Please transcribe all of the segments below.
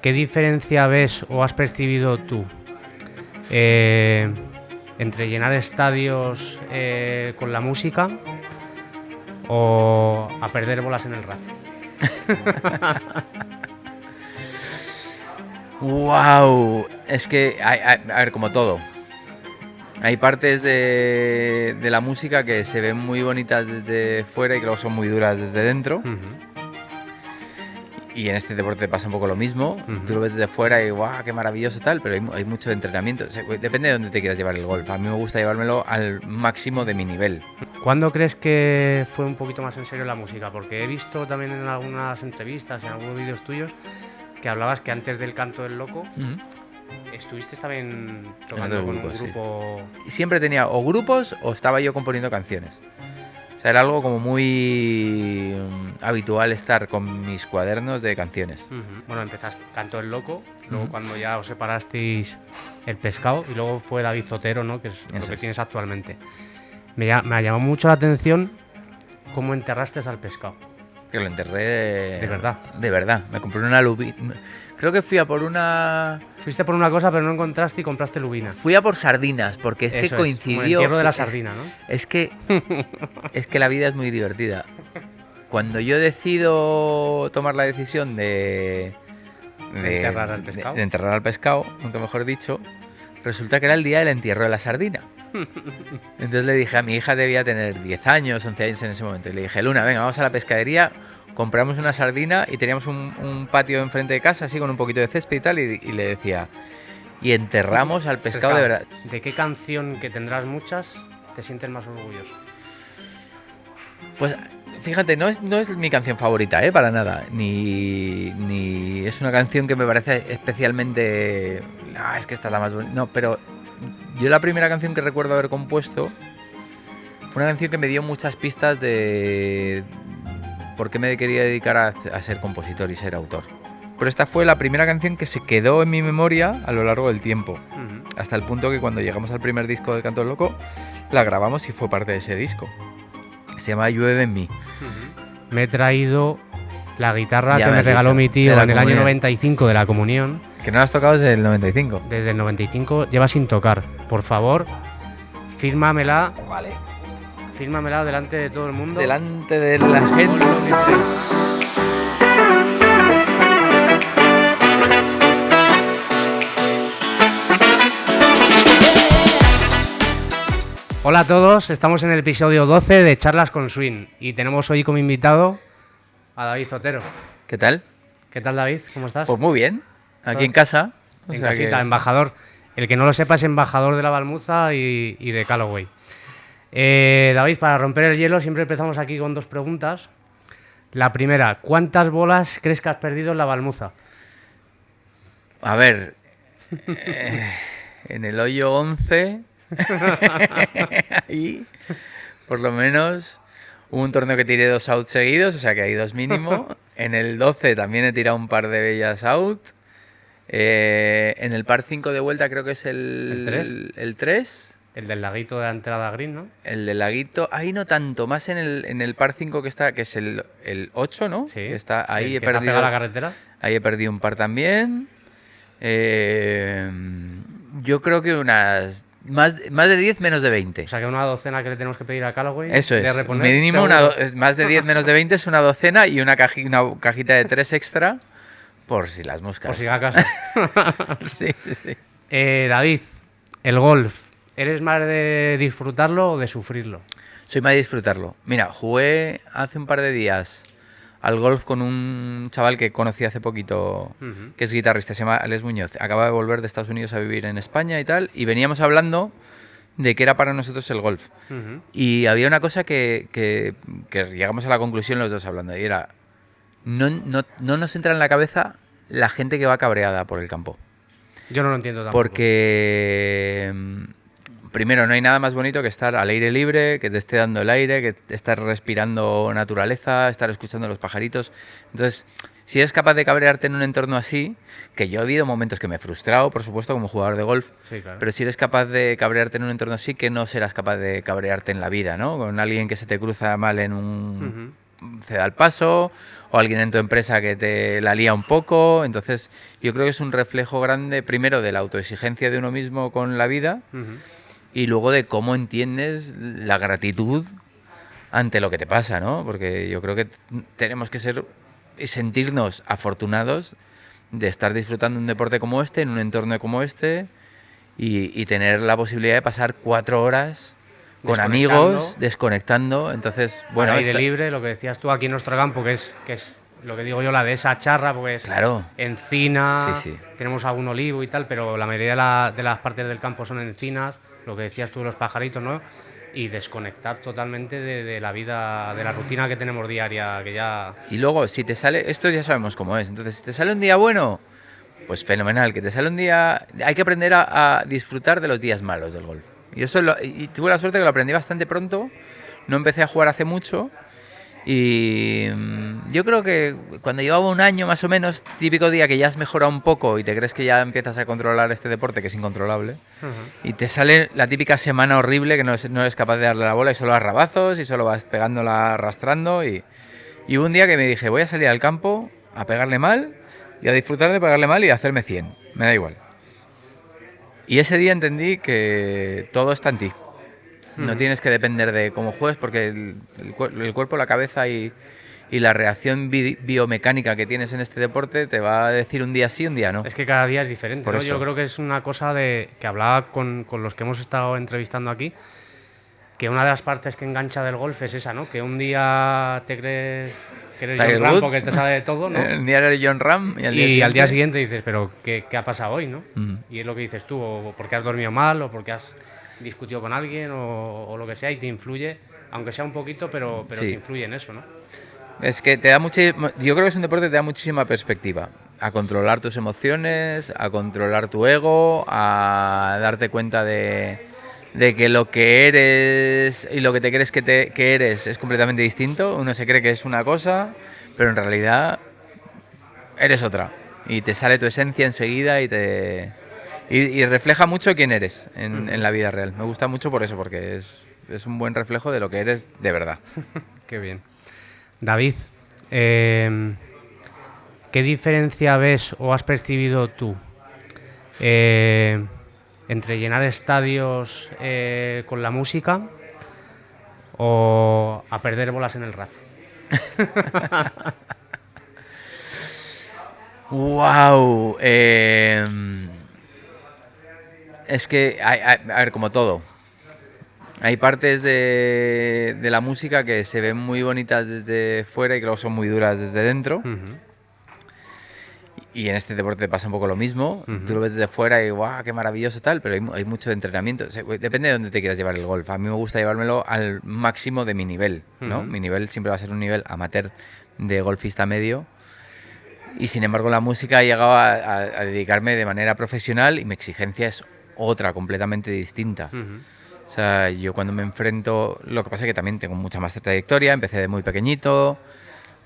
¿qué diferencia ves o has percibido tú entre llenar estadios con la música o a perder bolas en el RAF? ¡Wow! Es que, a ver, como todo. Hay partes de la música que se ven muy bonitas desde fuera y que luego son muy duras desde dentro. Y en este deporte pasa un poco lo mismo. Tú lo ves desde fuera y ¡guau! ¡Qué maravilloso tal! Pero hay mucho entrenamiento. O sea, depende de dónde te quieras llevar el golf. A mí me gusta llevármelo al máximo de mi nivel. ¿Cuándo crees que fue un poquito más en serio la música? Porque he visto también en algunas entrevistas, en algunos vídeos tuyos, que hablabas que antes del Canto del Loco estuviste también tocando con un grupo... Sí. Siempre tenía o grupos o estaba yo componiendo canciones. O sea, era algo como muy habitual estar con mis cuadernos de canciones. Bueno, empezaste Canto del Loco, luego cuando ya os separasteis El Pescado, y luego fue David Zotero, ¿no? Que es lo que tienes actualmente. Me ha llamado mucho la atención cómo enterraste al pescado. Que lo enterré... ¿De verdad? De verdad. Me compré una lubina. Creo que fui a por una... Fuiste por una cosa, pero no encontraste y compraste lubina. Fui a por sardinas, porque es que coincidió... Como el entierro de la sardina, ¿no? Es que la vida es muy divertida. Cuando yo decido tomar la decisión de enterrar al pescado. De enterrar al pescado, nunca mejor dicho, resulta que era el día del entierro de la sardina. Entonces le dije a mi hija, debía tener 10 años, 11 años en ese momento, y le dije, Luna, venga, vamos a la pescadería, compramos una sardina y teníamos un patio enfrente de casa, así con un poquito de césped y tal, y le decía, y enterramos al pescado de verdad. ¿De qué canción, que tendrás muchas, te sientes más orgulloso? Pues fíjate, no es mi canción favorita, para nada, ni es una canción que me parece especialmente... es que esta es la más bonita, no, pero... Yo la primera canción que recuerdo haber compuesto fue una canción que me dio muchas pistas de por qué me quería dedicar a ser compositor y ser autor. Pero esta fue la primera canción que se quedó en mi memoria a lo largo del tiempo. Hasta el punto que cuando llegamos al primer disco del Canto del Loco, la grabamos y fue parte de ese disco. Se llama Llueve en mí. Me he traído la guitarra que me regaló mi tío en el año 95 de la comunión. Que no la has tocado desde el 95. Desde el 95 lleva sin tocar. Por favor, fírmamela. Vale. Fírmamela delante de todo el mundo. Delante de la gente. Hola a todos, estamos en el episodio 12 de Charlas con Swing y tenemos hoy como invitado a David Zotero. ¿Qué tal? ¿Qué tal, David? ¿Cómo estás? Pues muy bien. Aquí en casa. En casita, embajador. El que no lo sepa es embajador de la Balmuza y de Callaway. David, para romper el hielo siempre empezamos aquí con dos preguntas. La primera, ¿cuántas bolas crees que has perdido en la Balmuza? A ver, en el hoyo 11, ahí, por lo menos, hubo un torneo que tiré 2 outs seguidos, o sea que hay 2 mínimo. En el 12 también he tirado un par de bellas out. En el par 5 de vuelta creo que es el 3. El del laguito de la entrada green, ¿no? El del laguito, ahí no tanto, más en el par 5 que está, que es el 8, ¿no? Sí. Que está, ahí he perdido la carretera. Ahí he perdido un par también. Yo creo que unas más de 10, menos de 20. O sea que una docena que le tenemos que pedir a Callaway. Eso es. De reponer, mínimo más de 10, menos de 20 es una docena y una cajita de 3 extra por si las moscas. Por si acaso. Sí. David, el golf. ¿Eres más de disfrutarlo o de sufrirlo? Soy más de disfrutarlo. Mira, jugué hace un par de días al golf con un chaval que conocí hace poquito, que es guitarrista, se llama Alex Muñoz. Acaba de volver de Estados Unidos a vivir en España y tal, y veníamos hablando de qué era para nosotros el golf. Y había una cosa que llegamos a la conclusión los dos hablando, y era, no nos entra en la cabeza la gente que va cabreada por el campo. Yo no lo entiendo tampoco. Porque... primero, no hay nada más bonito que estar al aire libre, que te esté dando el aire, que estar respirando naturaleza, estar escuchando los pajaritos. Entonces, si eres capaz de cabrearte en un entorno así, que yo he habido momentos que me he frustrado, por supuesto, como jugador de golf, sí, claro. Pero si eres capaz de cabrearte en un entorno así, que no serás capaz de cabrearte en la vida, ¿no? Con alguien que se te cruza mal en ceda el paso, o alguien en tu empresa que te la lía un poco. Entonces, yo creo que es un reflejo grande, primero, de la autoexigencia de uno mismo con la vida, y luego de cómo entiendes la gratitud ante lo que te pasa, ¿no? Porque yo creo que tenemos que ser y sentirnos afortunados de estar disfrutando un deporte como este, en un entorno como este, y tener la posibilidad de pasar 4 horas con amigos, desconectando. Entonces, bueno, al aire libre, lo que decías tú aquí en nuestro campo, que es lo que digo yo, la de esa charra, porque es encina, tenemos algún olivo y tal, pero la mayoría de las partes del campo son encinas, lo que decías tú de los pajaritos, ¿no? Y desconectar totalmente de la vida, de la rutina que tenemos diaria, que ya... Y luego, si te sale, esto ya sabemos cómo es, entonces si te sale un día bueno, pues fenomenal, que te sale un día... Hay que aprender a disfrutar de los días malos del golf. Y tuve la suerte que lo aprendí bastante pronto, no empecé a jugar hace mucho, y yo creo que cuando llevaba un año más o menos, típico día que ya has mejorado un poco y te crees que ya empiezas a controlar este deporte que es incontrolable, y te sale la típica semana horrible que no eres capaz de darle la bola y solo das rabazos y solo vas pegándola, arrastrando, y hubo un día que me dije, voy a salir al campo a pegarle mal y a disfrutar de pegarle mal y a hacerme 100, me da igual. Y ese día entendí que todo está en ti. No tienes que depender de cómo juegues, porque el cuerpo, la cabeza y la reacción biomecánica que tienes en este deporte te va a decir un día sí, un día no. Es que cada día es diferente, ¿no? Yo creo que es una cosa que hablaba con los que hemos estado entrevistando aquí, que una de las partes que engancha del golf es esa, ¿no? Que un día te crees que eres John Ram porque te sabe de todo, ¿no? El día eres John Ram y al día siguiente dices, pero ¿qué ha pasado hoy, no? Y es lo que dices tú, o porque has dormido mal, o porque has discutido con alguien, o lo que sea, y te influye, aunque sea un poquito, pero te influye en eso, ¿no? Es que te da yo creo que es un deporte que te da muchísima perspectiva, a controlar tus emociones, a controlar tu ego, a darte cuenta de que lo que eres y lo que te crees que eres es completamente distinto. Uno se cree que es una cosa, pero en realidad eres otra, y te sale tu esencia enseguida y refleja mucho quién eres en la vida real. Me gusta mucho por eso, porque es un buen reflejo de lo que eres de verdad. Qué bien. David, ¿qué diferencia ves o has percibido tú entre llenar estadios con la música o a perder bolas en el RAF? ¡Wow! Es que, a ver, como todo, hay partes de la música que se ven muy bonitas desde fuera y que luego son muy duras desde dentro. Y en este deporte pasa un poco lo mismo. Tú lo ves desde fuera y ¡guau, qué maravilloso tal! Pero hay mucho entrenamiento. O sea, depende de dónde te quieras llevar el golf. A mí me gusta llevármelo al máximo de mi nivel, ¿no? Mi nivel siempre va a ser un nivel amateur de golfista medio. Y sin embargo la música ha llegado a dedicarme de manera profesional, y mi exigencia es otra, completamente distinta. O sea, yo cuando me enfrento... Lo que pasa es que también tengo mucha más trayectoria, empecé de muy pequeñito.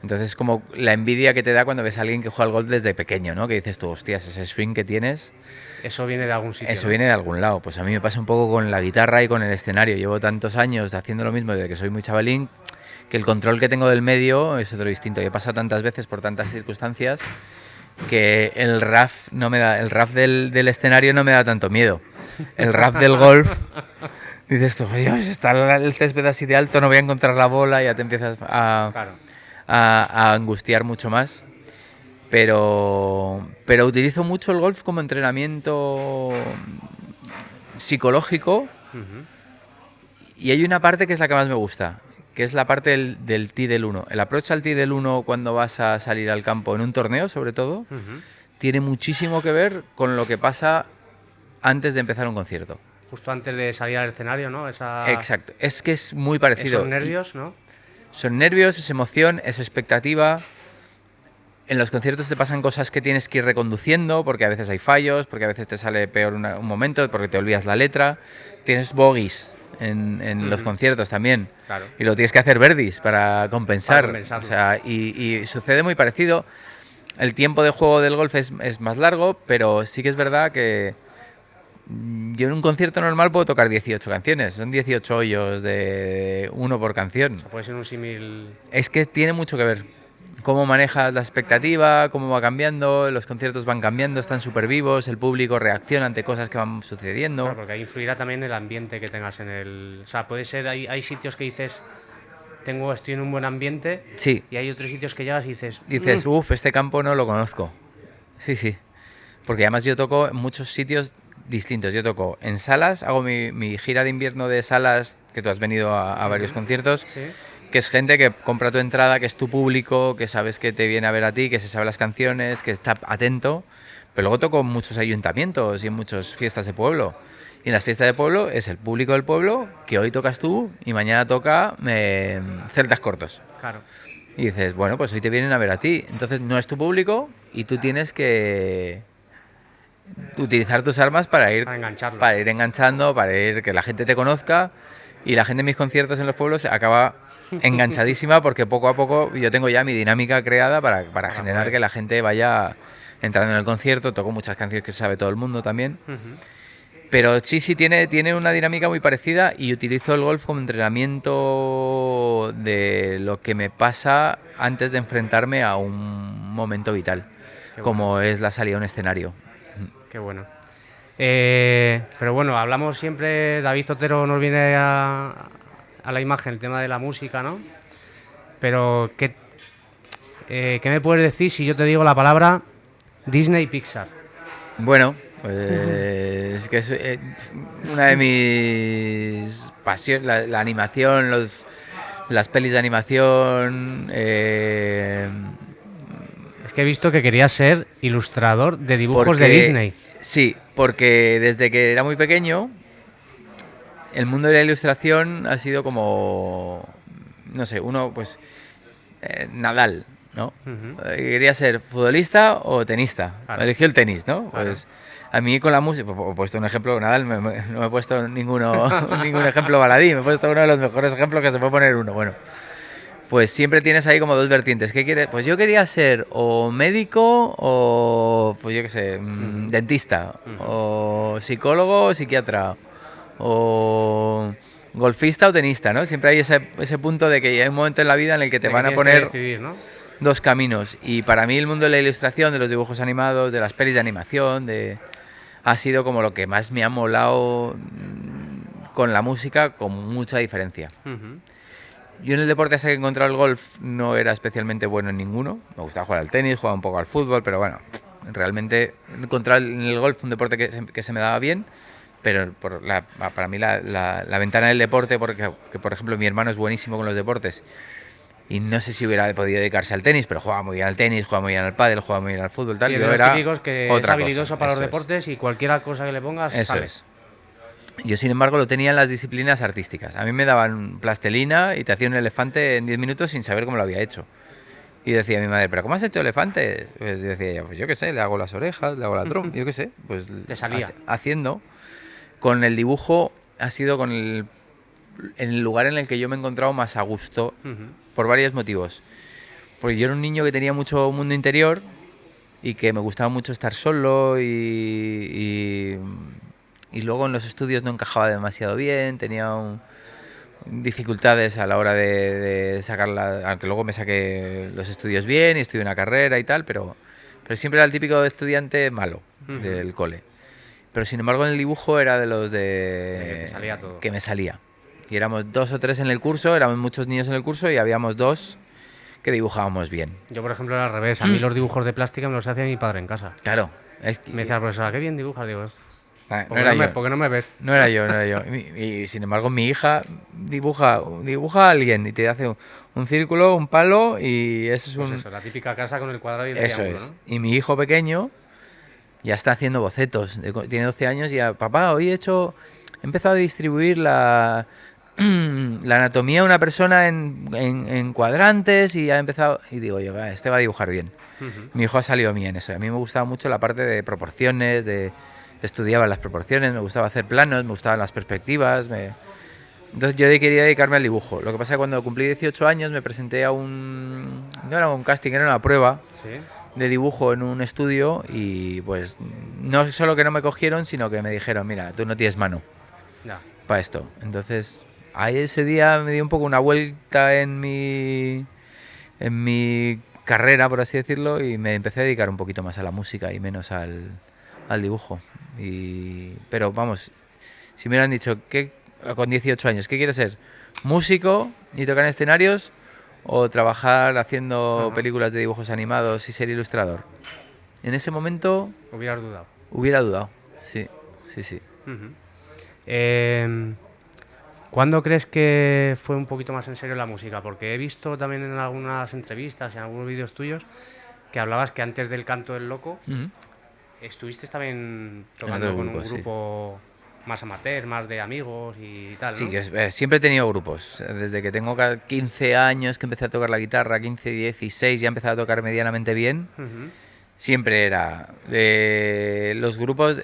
Entonces, como la envidia que te da cuando ves a alguien que juega al golf desde pequeño, ¿no? Que dices tú, hostias, ese swing que tienes... Eso viene de algún sitio. Eso viene de algún lado. Pues a mí me pasa un poco con la guitarra y con el escenario. Llevo tantos años haciendo lo mismo desde que soy muy chavalín, que el control que tengo del medio es otro distinto. Yo he pasado tantas veces por tantas circunstancias que el RAF del escenario no me da tanto miedo. El RAF del golf... Dices tú, Dios, está el césped así de alto, no voy a encontrar la bola, y ya te empiezas a angustiar mucho más. Pero utilizo mucho el golf como entrenamiento psicológico, y hay una parte que es la que más me gusta, que es la parte del tee del 1. El approach al tee del 1 cuando vas a salir al campo, en un torneo sobre todo, tiene muchísimo que ver con lo que pasa antes de empezar un concierto. Justo antes de salir al escenario, ¿no? Exacto, es que es muy parecido. Esos nervios, ¿no? Son nervios, es emoción, es expectativa. En los conciertos te pasan cosas que tienes que ir reconduciendo, porque a veces hay fallos, porque a veces te sale peor un momento, porque te olvidas la letra. Tienes bogies en los conciertos también. Claro. Y lo tienes que hacer birdies para compensar. O sea, y sucede muy parecido. El tiempo de juego del golf es más largo, pero sí que es verdad que yo en un concierto normal puedo tocar 18 canciones, son 18 hoyos de uno por canción. O sea, puede ser un símil... Es que tiene mucho que ver. Cómo manejas la expectativa, cómo va cambiando, los conciertos van cambiando, están súper vivos, el público reacciona ante cosas que van sucediendo. Claro, porque ahí influirá también el ambiente que tengas en el... O sea, puede ser, hay sitios que dices, estoy en un buen ambiente, Sí, y hay otros sitios que llegas y dices... dices, uff, este campo no lo conozco. Sí, sí. Porque además yo toco en muchos sitios distintos. Yo toco en salas, hago mi gira de invierno de salas, que tú has venido a varios conciertos, Sí. que es gente que compra tu entrada, que es tu público, que sabes que te viene a ver a ti, que se sabe las canciones, que está atento. Pero luego toco en muchos ayuntamientos y en muchas fiestas de pueblo. Y en las fiestas de pueblo es el público del pueblo, que hoy tocas tú y mañana toca Celtas Cortos. Claro. Y dices, bueno, pues hoy te vienen a ver a ti. Entonces no es tu público y tú tienes que utilizar tus armas para ir enganchando, para ir que la gente te conozca. Y la gente en mis conciertos en los pueblos acaba enganchadísima porque poco a poco yo tengo ya mi dinámica creada para generar que la gente vaya entrando en el concierto. Toco muchas canciones que sabe todo el mundo también. Pero sí, tiene una dinámica muy parecida y utilizo el golf como entrenamiento de lo que me pasa antes de enfrentarme a un momento vital, como es la salida a un escenario. Qué bueno. Pero bueno, hablamos siempre, David Otero nos viene a la imagen el tema de la música, ¿no? Pero, ¿qué me puedes decir si yo te digo la palabra Disney Pixar? Bueno, pues es que es una de mis pasiones, la animación, las pelis de animación. Es que he visto que querías ser ilustrador de dibujos de Disney. Sí, porque desde que era muy pequeño, el mundo de la ilustración ha sido como, no sé, uno pues Nadal, ¿no? Quería ser futbolista o tenista. Claro. Eligió el tenis, ¿no? Claro. Pues a mí con la música, he puesto un ejemplo, Nadal, no me he puesto ningún ejemplo baladí, me he puesto uno de los mejores ejemplos que se puede poner uno. Bueno, pues siempre tienes ahí como dos vertientes. ¿Qué quieres? Pues yo quería ser o médico o, pues yo qué sé, dentista, o psicólogo o psiquiatra, o golfista o tenista, ¿no? Siempre hay ese punto de que hay un momento en la vida en el que te van a poner decidir, ¿no? dos caminos. Y para mí el mundo de la ilustración, de los dibujos animados, de las pelis de animación, ha sido como lo que más me ha molado con la música, con mucha diferencia. Yo en el deporte hasta que he encontrado el golf no era especialmente bueno en ninguno. Me gustaba jugar al tenis, jugaba un poco al fútbol, pero bueno, realmente he encontrado en el golf un deporte que se me daba bien, pero para mí la ventana del deporte, porque por ejemplo mi hermano es buenísimo con los deportes y no sé si hubiera podido dedicarse al tenis, pero jugaba muy bien al tenis, jugaba muy bien al pádel, jugaba muy bien al fútbol, tal. Sí, Yo de era los típicos que es otra habilidoso cosa, para los eso es. deportes y cualquier cosa que le pongas Eso sale. es. Yo, sin embargo, lo tenía en las disciplinas artísticas. A mí me daban plastelina y te hacía un elefante en 10 minutos sin saber cómo lo había hecho. Y decía mi madre, ¿pero cómo has hecho elefante? Pues yo decía, pues yo qué sé, le hago las orejas, le hago la trompa, yo qué sé. Pues Te salía. haciendo. Con el dibujo ha sido en el lugar en el que yo me he encontrado más a gusto, por varios motivos. Porque yo era un niño que tenía mucho mundo interior y que me gustaba mucho estar solo y luego en los estudios no encajaba demasiado bien, tenía dificultades a la hora de sacarla, aunque luego me saqué los estudios bien y estudié una carrera y tal, pero siempre era el típico estudiante malo del cole. Pero sin embargo en el dibujo era de los que te salía todo. que me salía. Y éramos 2 o 3 en el curso, éramos muchos niños en el curso y habíamos 2 que dibujábamos bien. Yo, por ejemplo, era al revés. A mí los dibujos de plástica me los hacía mi padre en casa. Claro. Es que, Me decía la profesora, qué bien dibujas. Digo, no era yo. ¿por qué no me ves? No era yo. Y sin embargo mi hija dibuja a alguien y te hace un círculo, un palo y eso es Pues eso, la típica casa con el cuadrado y el Eso triángulo, es. ¿no? Y mi hijo pequeño ya está haciendo bocetos. Tiene 12 años y ya, papá, hoy he empezado a distribuir la anatomía de una persona en cuadrantes y ha empezado... Y digo yo, este va a dibujar bien. Mi hijo ha salido bien eso. A mí me gustaba mucho la parte de proporciones, estudiaba las proporciones, me gustaba hacer planos, me gustaban las perspectivas. Entonces yo quería dedicarme al dibujo. Lo que pasa es que cuando cumplí 18 años me presenté no era un casting, era una prueba. Sí. de dibujo en un estudio y pues no solo que no me cogieron, sino que me dijeron, mira, tú no tienes mano Ya. para esto. Entonces, ahí ese día me dio un poco una vuelta en mi carrera, por así decirlo, y me empecé a dedicar un poquito más a la música y menos al dibujo. Pero vamos, si me hubieran dicho que con 18 años, ¿qué quieres ser? ¿Músico y tocar en escenarios o trabajar haciendo Ajá. películas de dibujos animados y ser ilustrador? En ese momento Hubieras dudado. hubiera dudado. Sí, sí, sí. Ujú. Em, ¿Cuándo crees que fue un poquito más en serio la música? Porque he visto también en algunas entrevistas, en algunos vídeos tuyos, que hablabas que antes del Canto del Loco Ujú. estuviste también En otros tocando con un grupos, sí. grupo más amateur, más de amigos y tal, Sí, ¿no? siempre he tenido grupos. Desde que tengo 15 años que empecé a tocar la guitarra, 15, 16, ya empecé a tocar medianamente bien. Ujú, Siempre era los grupos.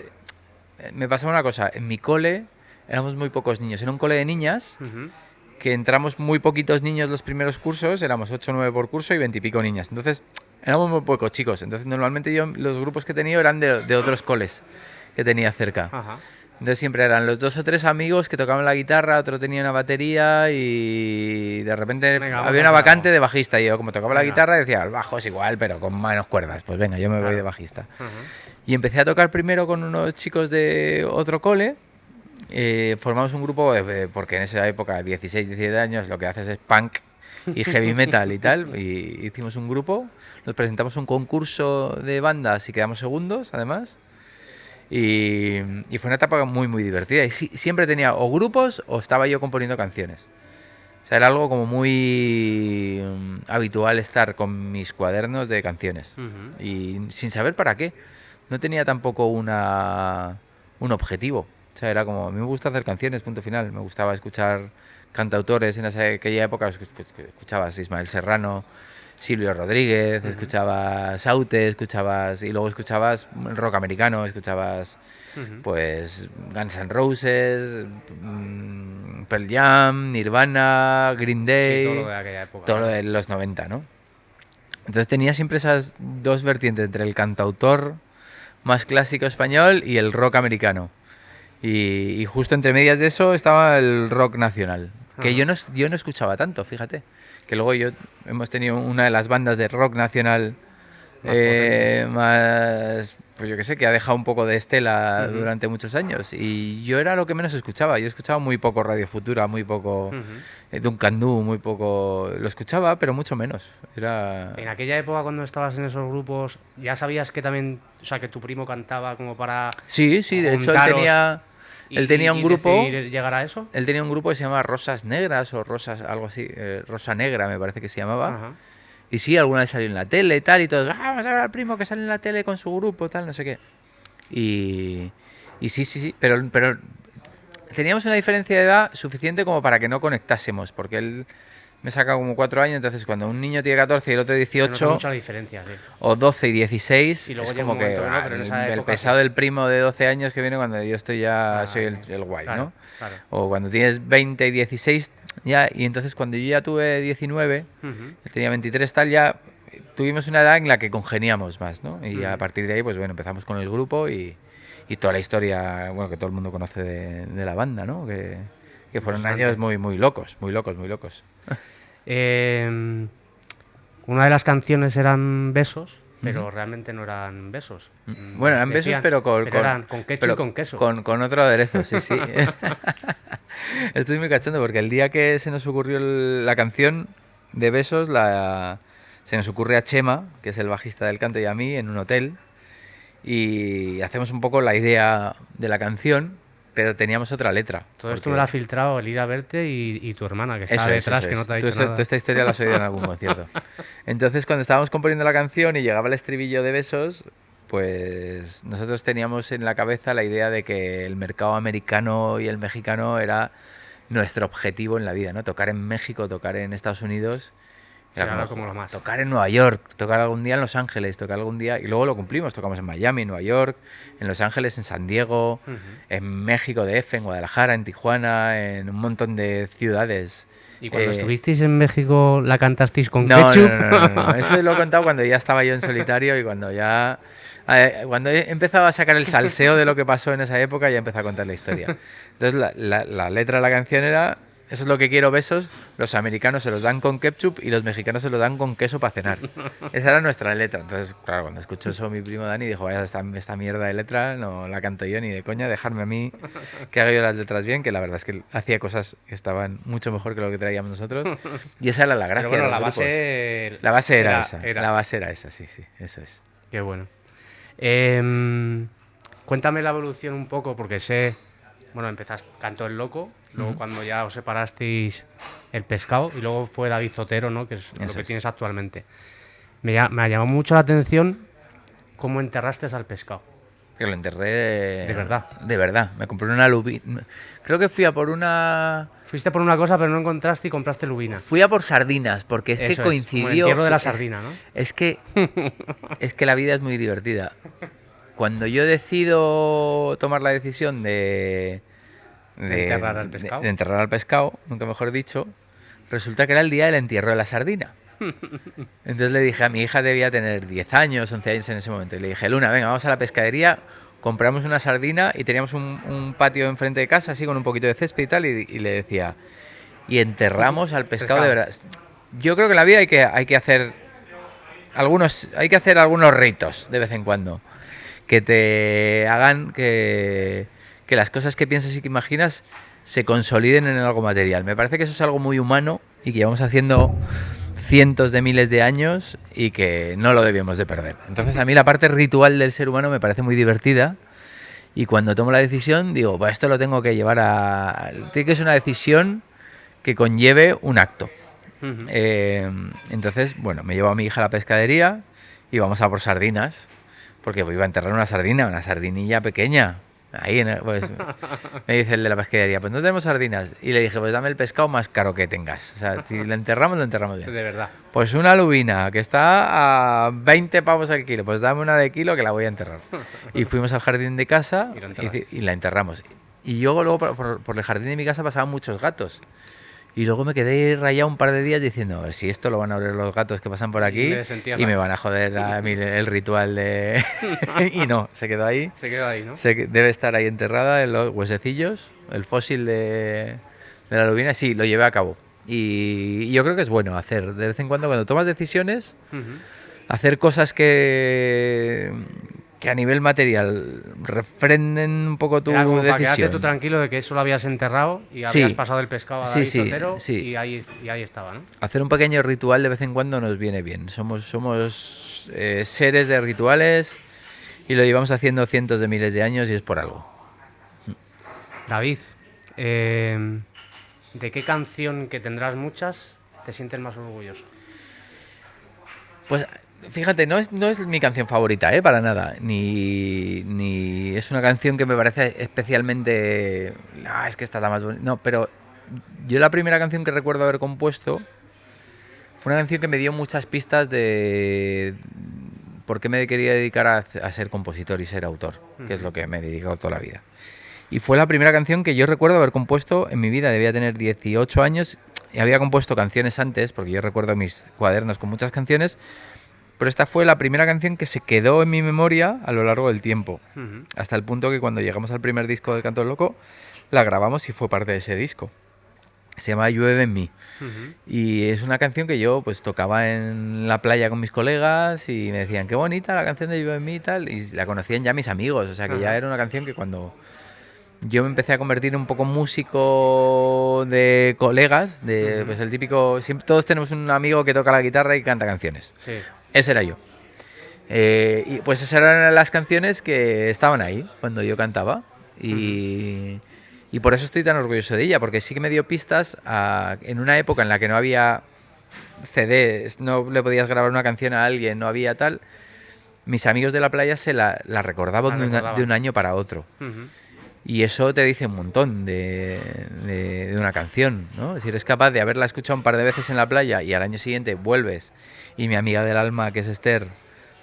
Me pasaba una cosa, en mi cole éramos muy pocos niños. Era un cole de niñas ujú. que entramos muy poquitos niños los primeros cursos, éramos 8 o 9 por curso y 20 y pico niñas. Entonces, éramos muy pocos chicos. Entonces, normalmente yo los grupos que he tenido eran de otros coles que tenía cerca. Ajá. Entonces siempre eran los 2 o 3 amigos que tocaban la guitarra, otro tenía una batería y de repente Venga, vamos había a una hacer vacante algo. de bajista y yo como tocaba la Venga. guitarra decía, el bajo es igual pero con menos cuerdas, pues venga, yo me voy Claro. de bajista. Ujú. Y empecé a tocar primero con unos chicos de otro cole, formamos un grupo porque en esa época, 16, 17 años, lo que haces es punk y heavy metal y tal, y hicimos un grupo, nos presentamos a un concurso de bandas y quedamos segundos además. Y fue una etapa muy, muy divertida. Y siempre tenía o grupos o estaba yo componiendo canciones. O sea, era algo como muy habitual estar con mis cuadernos de canciones. Ujú. Y sin saber para qué. No tenía tampoco un objetivo. O sea, era como, a mí me gusta hacer canciones, punto final. Me gustaba escuchar cantautores en aquella época. Escuchabas Ismael Serrano, Silvio Rodríguez, Ujú. escuchabas Saute, escuchabas y luego escuchabas rock americano, escuchabas Ujú. pues Guns N' Roses, Pearl Jam, Nirvana, Green Sí, todo lo Day, de aquella época, todo lo claro. de los 90, ¿no? Entonces tenía siempre esas dos vertientes entre el cantautor más clásico español y el rock americano. Y justo entre medias de eso estaba el rock nacional, que Ajá. yo no escuchaba tanto, fíjate. Que luego hemos tenido una de las bandas de rock nacional Más potentes. más, pues yo qué sé, que ha dejado un poco de estela Ujú. durante muchos años. Y yo era lo que menos escuchaba. Yo escuchaba muy poco Radio Futura, muy poco Ujú. Duncan Du, muy poco. Lo escuchaba, pero mucho menos. Era. En aquella época, cuando estabas en esos grupos, ¿ya sabías que también, o sea, que tu primo cantaba como para Sí, sí, de hecho juntaros él tenía un y grupo. decidir llegar a eso? Él tenía un grupo que se llama Rosas Negras o Rosas, algo así, Rosa Negra me parece que se llamaba. Ajá. Y sí, alguna vez salió en la tele y tal, y todos, vamos a ver al primo que sale en la tele con su grupo, tal, no sé qué. Y, y sí, sí, sí, pero teníamos una diferencia de edad suficiente como para que no conectásemos, porque él me saca como 4 años, entonces cuando un niño tiene 14 y el otro Se nota 18, mucho la diferencia, sí. o 12 y 16, Y luego es llega un como que momento que no, pero en esa el época pesado sí. del primo de 12 años que viene cuando yo estoy ya, Ah, soy el guay, claro, ¿no? claro. O cuando tienes 20 y 16, ya, y entonces cuando yo ya tuve 19, Ujú, él tenía 23 tal, ya tuvimos una edad en la que congeniamos más, ¿no? Y a ujú. partir de ahí, pues bueno, empezamos con el grupo y toda la historia, bueno, que todo el mundo conoce de la banda, ¿no? Que fueron años Impresionante. muy, muy locos, muy locos, muy locos. Em, una de las canciones eran besos, Ujú. pero realmente no eran besos. Bueno, eran besos, Decían, pero pero eran con ketchup y con queso. con otro aderezo, sí, sí. Estoy muy cachondo porque el día que se nos ocurrió la canción de besos, se nos ocurre a Chema, que es el bajista del canto, y a mí en un hotel. Y hacemos un poco la idea de la canción, pero teníamos otra letra. Todo esto me lo Porque ha filtrado el ir a verte y tu hermana, que está eso es, detrás, eso que no es. te ha Tú, dicho tú nada. esta historia la has oído en algún concierto. Entonces, cuando estábamos componiendo la canción y llegaba el estribillo de besos, pues nosotros teníamos en la cabeza la idea de que el mercado americano y el mexicano era nuestro objetivo en la vida, ¿no? Tocar en México, tocar en Estados Unidos Era Era como lo más. tocar en Nueva York, tocar algún día en Los Ángeles, tocar algún día... Y luego lo cumplimos, tocamos en Miami, en Nueva York, en Los Ángeles, en San Diego, en México, DF, en Guadalajara, en Tijuana, en un montón de ciudades. ¿Y cuando estuvisteis en México la cantasteis con No, ketchup? no. Eso lo he contado cuando ya estaba yo en solitario y cuando ya... Cuando he empezado a sacar el salseo de lo que pasó en esa época, ya empecé a contar la historia. Entonces la letra de la canción era: eso es lo que quiero, besos, los americanos se los dan con ketchup y los mexicanos se los dan con queso para cenar. Esa era nuestra letra. Entonces, claro, cuando escuchó eso mi primo Dani dijo: vaya, esta mierda de letra no la canto yo ni de coña, dejarme a mí que haga yo las letras bien, que la verdad es que hacía cosas que estaban mucho mejor que lo que traíamos nosotros. Y esa era la gracia. Pero bueno, de los grupos. la base era esa. La base era esa, sí, eso es. Qué bueno. Cuéntame la evolución un poco, porque sé, bueno, empezaste Canto el Loco, luego cuando ya os separasteis El Pescado, y luego fue David Zotero, ¿no? Que es lo que tienes actualmente. Me ha llamado mucho la atención cómo enterraste al pescado. Que lo enterré... De verdad. De verdad. Me compré una lubina. Creo que fui a por una... Fuiste por una cosa, pero no encontraste y compraste lubina. Fui a por sardinas, porque es que coincidió... Como el entierro de la sardina, ¿no? Es que la vida es muy divertida. Cuando yo decido tomar la decisión de enterrar al pescado. De enterrar al pescado, nunca mejor dicho, resulta que era el día del entierro de la sardina. Entonces le dije a mi hija, debía tener 10 años, 11 años en ese momento, y le dije: Luna, venga, vamos a la pescadería, compramos una sardina, y teníamos un patio enfrente de casa, así con un poquito de césped y tal, y le decía, y enterramos al pescado de verdad. Yo creo que en la vida hay que hacer algunos ritos de vez en cuando, que te hagan que las cosas que piensas y que imaginas se consoliden en algo material. Me parece que eso es algo muy humano y que llevamos haciendo cientos de miles de años y que no lo debíamos de perder. Entonces a mí la parte ritual del ser humano me parece muy divertida, y cuando tomo la decisión digo, pues esto lo tengo que llevar tiene que ser una decisión que conlleve un acto. Entonces, bueno, me llevo a mi hija a la pescadería y vamos a por sardinas, porque iba a enterrar una sardinilla pequeña. Ahí, pues, me dice el de la pescadería: pues no tenemos sardinas. Y le dije: pues dame el pescado más caro que tengas. O sea, si lo enterramos bien. De verdad. Pues una lubina que está a 20 pavos al kilo. Pues dame una de kilo que la voy a enterrar. Y fuimos al jardín de casa y la enterramos. Y yo luego por el jardín de mi casa pasaban muchos gatos. Y luego me quedé rayado un par de días diciendo: a ver si esto lo van a ver los gatos que pasan por aquí y me van a joder a mí el ritual de... Y no, se quedó ahí. Se quedó ahí, ¿no? Debe estar ahí enterrada en los huesecillos, el fósil de la lubina. Sí, lo llevé a cabo. Y yo creo que es bueno hacer, de vez en cuando tomas decisiones, hacer cosas que a nivel material refrenden un poco tu como decisión. Para quedarte tú tranquilo de que eso lo habías enterrado y habías pasado el pescado a David Zotero y ahí estaba, ¿no? Hacer un pequeño ritual de vez en cuando nos viene bien. Somos seres de rituales y lo llevamos haciendo cientos de miles de años y es por algo. David, ¿de qué canción, que tendrás muchas, te sientes más orgulloso? Pues... fíjate, no es mi canción favorita, para nada. Ni es una canción que me parece especialmente... es que esta es la más bonita. No, pero yo la primera canción que recuerdo haber compuesto fue una canción que me dio muchas pistas de por qué me quería dedicar a ser compositor y ser autor, que es lo que me he dedicado toda la vida. Y fue la primera canción que yo recuerdo haber compuesto en mi vida. Debía tener 18 años y había compuesto canciones antes, porque yo recuerdo mis cuadernos con muchas canciones, pero esta fue la primera canción que se quedó en mi memoria a lo largo del tiempo. Hasta el punto que cuando llegamos al primer disco del Canto del Loco, la grabamos y fue parte de ese disco. Se llama Llueve en mí. Y es una canción que yo pues tocaba en la playa con mis colegas y me decían: qué bonita la canción de Llueve en mí y tal. Y la conocían ya mis amigos. O sea que ya era una canción que cuando yo me empecé a convertir un poco en músico de colegas, pues el típico... siempre, todos tenemos un amigo que toca la guitarra y canta canciones. Sí. Ese era yo. Y pues esas eran las canciones que estaban ahí cuando yo cantaba. Y por eso estoy tan orgulloso de ella, porque sí que me dio pistas en una época en la que no había CDs, no le podías grabar una canción a alguien, no había tal. Mis amigos de la playa se la recordaban de un año para otro. Y eso te dice un montón de una canción, ¿no? Si eres capaz de haberla escuchado un par de veces en la playa y al año siguiente vuelves y mi amiga del alma, que es Esther,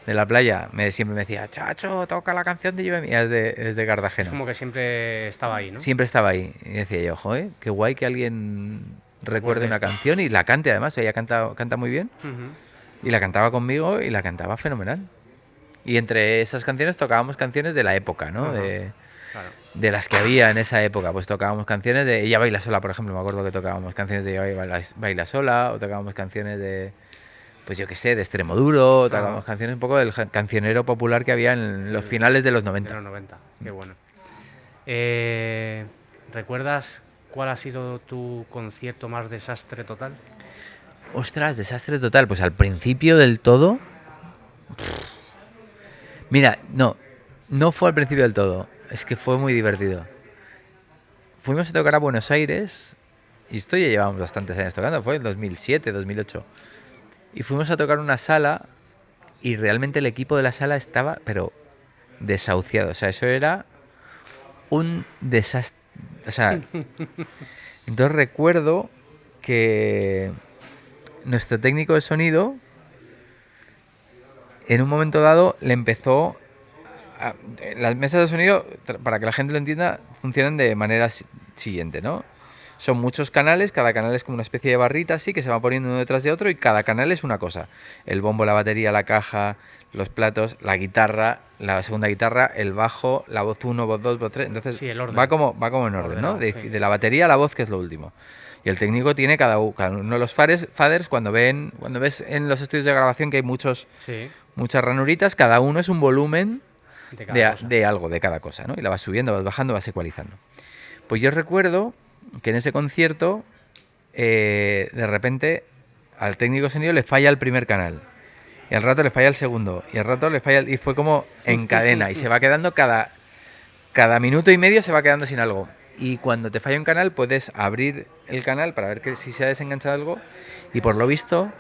de la playa, siempre me decía, chacho, toca la canción de Lluvia Mía, es de Es Cartagena. como que siempre estaba ahí, ¿no? Siempre estaba ahí. Y decía yo, joder, qué guay que alguien recuerde una esto. canción y la cante además. Ella canta muy bien Ujú. y la cantaba conmigo y la cantaba fenomenal. Y entre esas canciones tocábamos canciones de la época, ¿no? Ajá. Claro. De las que había en esa época. Pues tocábamos canciones de Ella Baila Sola, por ejemplo. Me acuerdo que tocábamos canciones de Baila Sola, o tocábamos canciones de, pues yo qué sé, de Extremoduro, tocábamos canciones un poco del cancionero popular que había en los finales de los 90. De los 90, qué bueno. ¿Recuerdas cuál ha sido tu concierto más desastre total? Ostras, desastre total. Pues al principio del todo... Mira, no fue al principio del todo. Es que fue muy divertido. Fuimos a tocar a Buenos Aires, y esto ya llevamos bastantes años tocando, fue en 2007, 2008. Y fuimos a tocar una sala y realmente el equipo de la sala estaba, pero desahuciado. O sea, eso era un desastre. O sea, entonces recuerdo que nuestro técnico de sonido, en un momento dado, le empezó... Las mesas de sonido, para que la gente lo entienda, funcionan de manera siguiente, ¿no? Son muchos canales, cada canal es como una especie de barrita así que se va poniendo uno detrás de otro y cada canal es una cosa. El bombo, la batería, la caja, los platos, la guitarra, la segunda guitarra, el bajo, la voz 1, voz 2, voz 3. Entonces Sí, el orden. va como en orden, ¿no? De la batería a la voz, que es lo último. Y el técnico tiene cada uno de los faders, cuando ves en los estudios de grabación que hay muchas ranuritas, cada uno es un volumen de algo, de cada cosa, ¿no? Y la vas subiendo, vas bajando, vas ecualizando. Pues yo recuerdo que en ese concierto, de repente, al técnico de sonido le falla el primer canal. Y al rato le falla el segundo. Y al rato le falla y fue como en cadena. Y se va quedando cada minuto y medio se va quedando sin algo. Y cuando te falla un canal, puedes abrir el canal para ver si se ha desenganchado algo. Y por lo visto,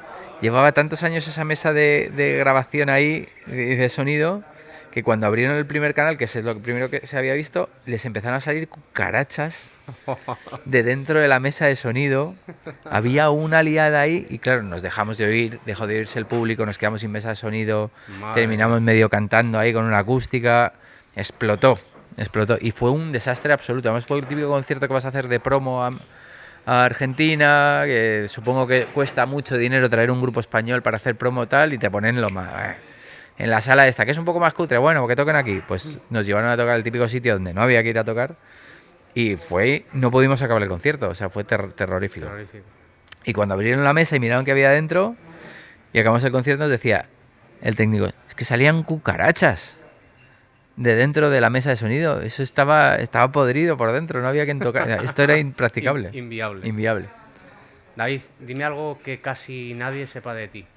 llevaba tantos años esa mesa de grabación ahí, de sonido, que cuando abrieron el primer canal, que es lo primero que se había visto, les empezaron a salir cucarachas de dentro de la mesa de sonido. Había una liada ahí y claro, nos dejamos de oír, dejó de oírse el público, nos quedamos sin mesa de sonido, terminamos medio cantando ahí con una acústica, explotó y fue un desastre absoluto. Además fue el típico concierto que vas a hacer de promo a Argentina, que supongo que cuesta mucho dinero traer un grupo español para hacer promo tal y te ponen lo más... En la sala esta, que es un poco más cutre, bueno, porque toquen aquí, pues nos llevaron a tocar el típico sitio donde no había que ir a tocar y no pudimos acabar el concierto, o sea, fue terrorífico. Y cuando abrieron la mesa y miraron qué había dentro y acabamos el concierto, nos decía el técnico, es que salían cucarachas de dentro de la mesa de sonido, eso estaba podrido por dentro, no había quien tocar, esto era impracticable. Inviable. David, dime algo que casi nadie sepa de ti.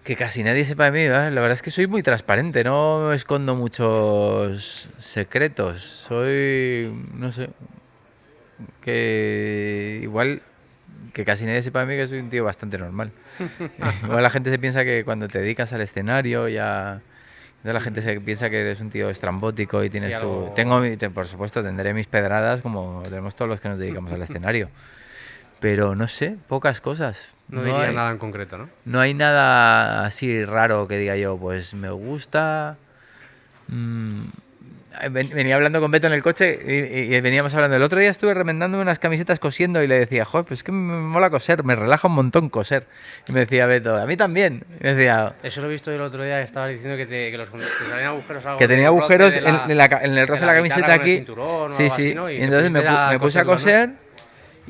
Que casi nadie sepa de mí, ¿verdad? La verdad es que soy muy transparente, no escondo muchos secretos. Soy, no sé, que igual que casi nadie sepa de mí que soy un tío bastante normal. Igual la gente se piensa que cuando te dedicas al escenario ya... La gente se piensa que eres un tío estrambótico y tienes tu... Por supuesto, tendré mis pedradas como tenemos todos los que nos dedicamos al escenario. Pero no sé, pocas cosas. No diría nada en concreto, ¿no? No hay nada así raro que diga yo, pues me gusta... Venía hablando con Beto en el coche y veníamos hablando. El otro día estuve remendándome unas camisetas cosiendo y le decía, joder, pues es que me mola coser, me relaja un montón coser. Y me decía Beto, a mí también. Y me decía... Eso lo he visto el otro día, estabas diciendo que salían agujeros. Que tenía agujeros en el roce de la camiseta aquí. Sí. Así, ¿no? Y entonces me puse a coser... ¿no?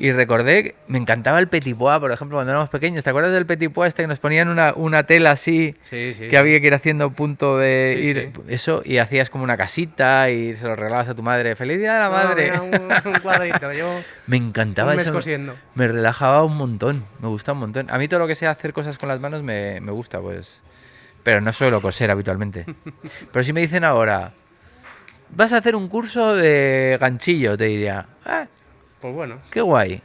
Y recordé que me encantaba el petit pois, por ejemplo, cuando éramos pequeños. ¿Te acuerdas del petit pois este que nos ponían una tela así? Que había que ir haciendo punto de ir... Eso, y hacías como una casita y se lo regalabas a tu madre. ¡Feliz día de la madre! Mira, un cuadrito. Yo me encantaba eso. Cosiendo. Me relajaba un montón. Me gusta un montón. A mí todo lo que sea hacer cosas con las manos me gusta, pues. Pero no suelo coser habitualmente. Pero si me dicen ahora, vas a hacer un curso de ganchillo, te diría... Pues bueno. Qué guay.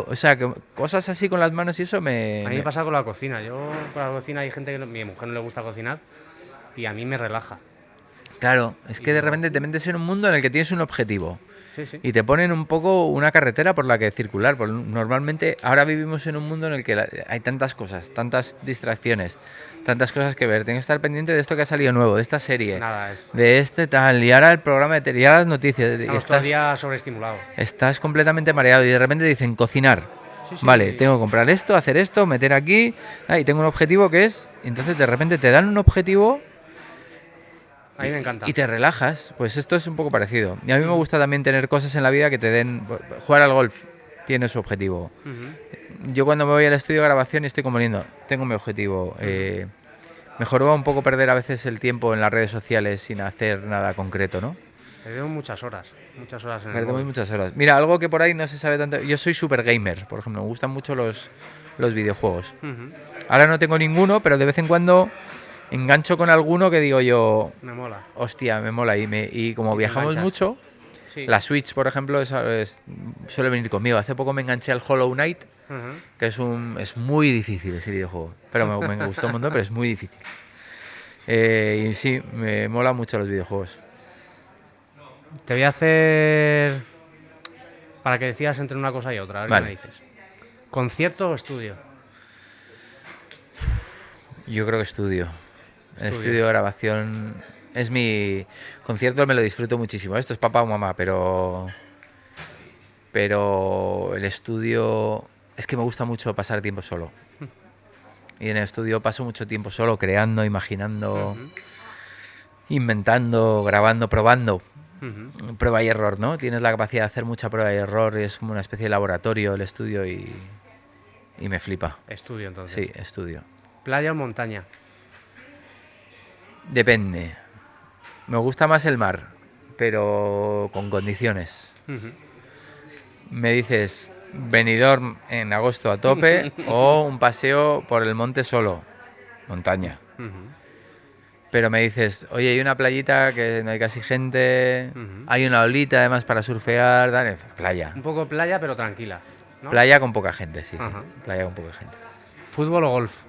O sea, que cosas así con las manos y eso A mí me pasa con la cocina. Yo con la cocina hay gente que mi mujer no le gusta cocinar y a mí me relaja. Claro, es que de repente te metes en un mundo en el que tienes un objetivo Sí, sí. y te ponen un poco una carretera por la que circular. Normalmente ahora vivimos en un mundo en el que hay tantas cosas, tantas distracciones, tantas cosas que ver. Tienes que estar pendiente de esto que ha salido nuevo, de esta serie, Nada, es. de este tal, y ahora el programa de tele, y ahora las noticias. Y Estamos todo el día sobreestimulados. estás completamente mareado y de repente dicen cocinar. Sí, sí. Vale, tengo que comprar esto, hacer esto, meter aquí, y tengo un objetivo que es, entonces de repente te dan un objetivo A mí me encanta. y te relajas. Pues esto es un poco parecido. Y a mí me gusta también tener cosas en la vida que te den, jugar al golf tiene su objetivo. Yo cuando me voy al estudio de grabación y estoy componiendo, tengo mi objetivo. Mejor va un poco perder a veces el tiempo en las redes sociales sin hacer nada concreto, ¿no? Perdemos muchas horas en el Perdemos móvil. muchas horas. Mira, algo que por ahí no se sabe tanto. Yo soy super gamer, por ejemplo, me gustan mucho los videojuegos. Ahora no tengo ninguno, pero de vez en cuando engancho con alguno que digo yo, Me mola. hostia, me mola. Y como Y te viajamos enganchas. mucho, Sí. la Switch, por ejemplo, suele venir conmigo. Hace poco me enganché al Hollow Knight, Ujú. que es muy difícil ese videojuego. Pero me gustó un montón, pero es muy difícil. Y sí, me mola mucho los videojuegos. Te voy a hacer para que decidas entre una cosa y otra. A ver Vale. qué me dices. ¿Concierto o estudio? Yo creo que estudio. El Estudio. estudio de grabación es mi concierto, me lo disfruto muchísimo. Esto es papá o mamá, pero el estudio es que me gusta mucho pasar tiempo solo. Y en el estudio paso mucho tiempo solo, creando, imaginando, inventando, grabando, probando. Prueba y error, ¿no? Tienes la capacidad de hacer mucha prueba y error, es como una especie de laboratorio el estudio y me flipa. Estudio, entonces. Sí, estudio. ¿Playa o montaña? Depende. Me gusta más el mar, pero con condiciones. Me dices Benidorm en agosto a tope o un paseo por el monte solo, montaña. Pero me dices, oye, hay una playita que no hay casi gente, hay una olita además para surfear, dale, playa. Un poco playa, pero tranquila, ¿no? Playa con poca gente, sí, Ajá. sí. Playa con poca gente. ¿Fútbol o golf?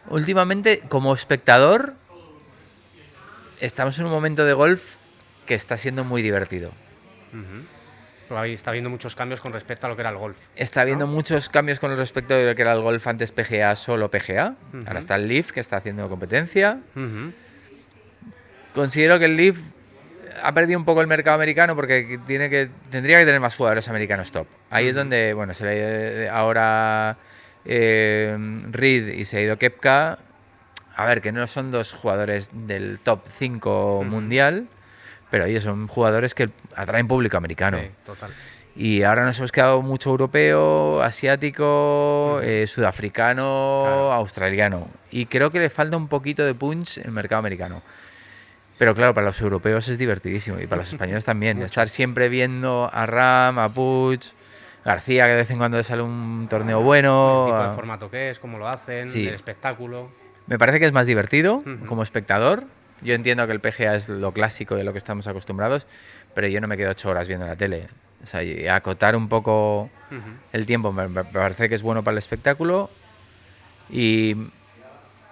Últimamente, como espectador, estamos en un momento de golf que está siendo muy divertido. Porque ahí está habiendo muchos cambios con respecto a lo que era el golf. Está habiendo muchos cambios con respecto de lo que era el golf antes PGA, solo PGA. Ahora está el Leaf, que está haciendo competencia. Considero que el Leaf ha perdido un poco el mercado americano porque tendría que tener más jugadores americanos top. Ahí es donde, bueno, se le ahora Reed y se ha ido Koepka. A ver, que no son dos jugadores del top 5 mundial, pero ellos son jugadores que atraen público americano. Sí, total. Y ahora nos hemos quedado mucho europeo, asiático, sudafricano, Claro. australiano. Y creo que le falta un poquito de punch en el mercado americano. Pero claro, para los europeos es divertidísimo y para los españoles también. Estar siempre viendo a Ram, a Puig, García, que de vez en cuando le sale un torneo bueno. El tipo de formato que es, cómo lo hacen, Sí. el espectáculo. Me parece que es más divertido como espectador. Yo entiendo que el PGA es lo clásico y a lo que estamos acostumbrados, pero yo no me quedo 8 horas viendo la tele. O sea, y acotar un poco el tiempo me parece que es bueno para el espectáculo. Y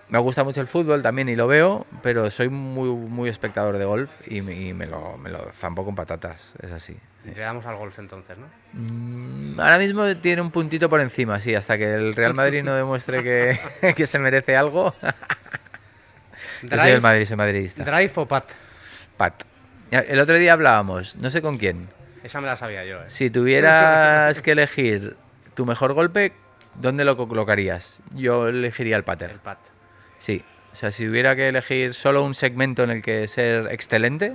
me gusta mucho el fútbol también y lo veo, pero soy muy, muy espectador de golf y me lo zampo con patatas, es así. Le damos al golf entonces, ¿no? Ahora mismo tiene un puntito por encima, sí, hasta que el Real Madrid no demuestre que se merece algo. Yo soy del Madrid, soy madridista. ¿Drive o pat? Pat. El otro día hablábamos, no sé con quién. Esa me la sabía yo, ¿eh? Si tuvieras que elegir tu mejor golpe, ¿dónde lo colocarías? Yo elegiría el pater. El pat. Sí. O sea, si hubiera que elegir solo un segmento en el que ser excelente,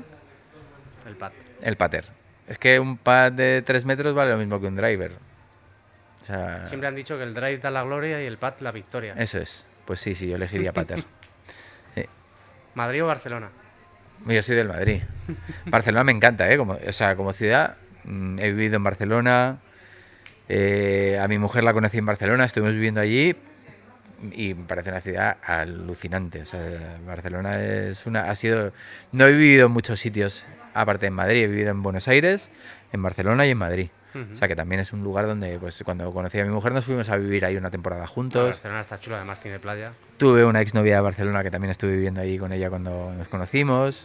El pat. el pater. Es que un pad de 3 metros vale lo mismo que un driver. O sea, Siempre han dicho que el drive da la gloria y el pat la victoria. eso es. Pues sí, yo elegiría pater. ¿Madrid o Barcelona? Yo soy del Madrid. Barcelona me encanta, ¿eh? Como ciudad, he vivido en Barcelona. A mi mujer la conocí en Barcelona, estuvimos viviendo allí y me parece una ciudad alucinante. O sea, Barcelona no he vivido en muchos sitios, aparte en Madrid, he vivido en Buenos Aires, en Barcelona y en Madrid. O sea que también es un lugar donde, pues cuando conocí a mi mujer nos fuimos a vivir ahí una temporada juntos. Barcelona está chulo, además tiene playa. Tuve una exnovia de Barcelona que también estuve viviendo ahí con ella cuando nos conocimos.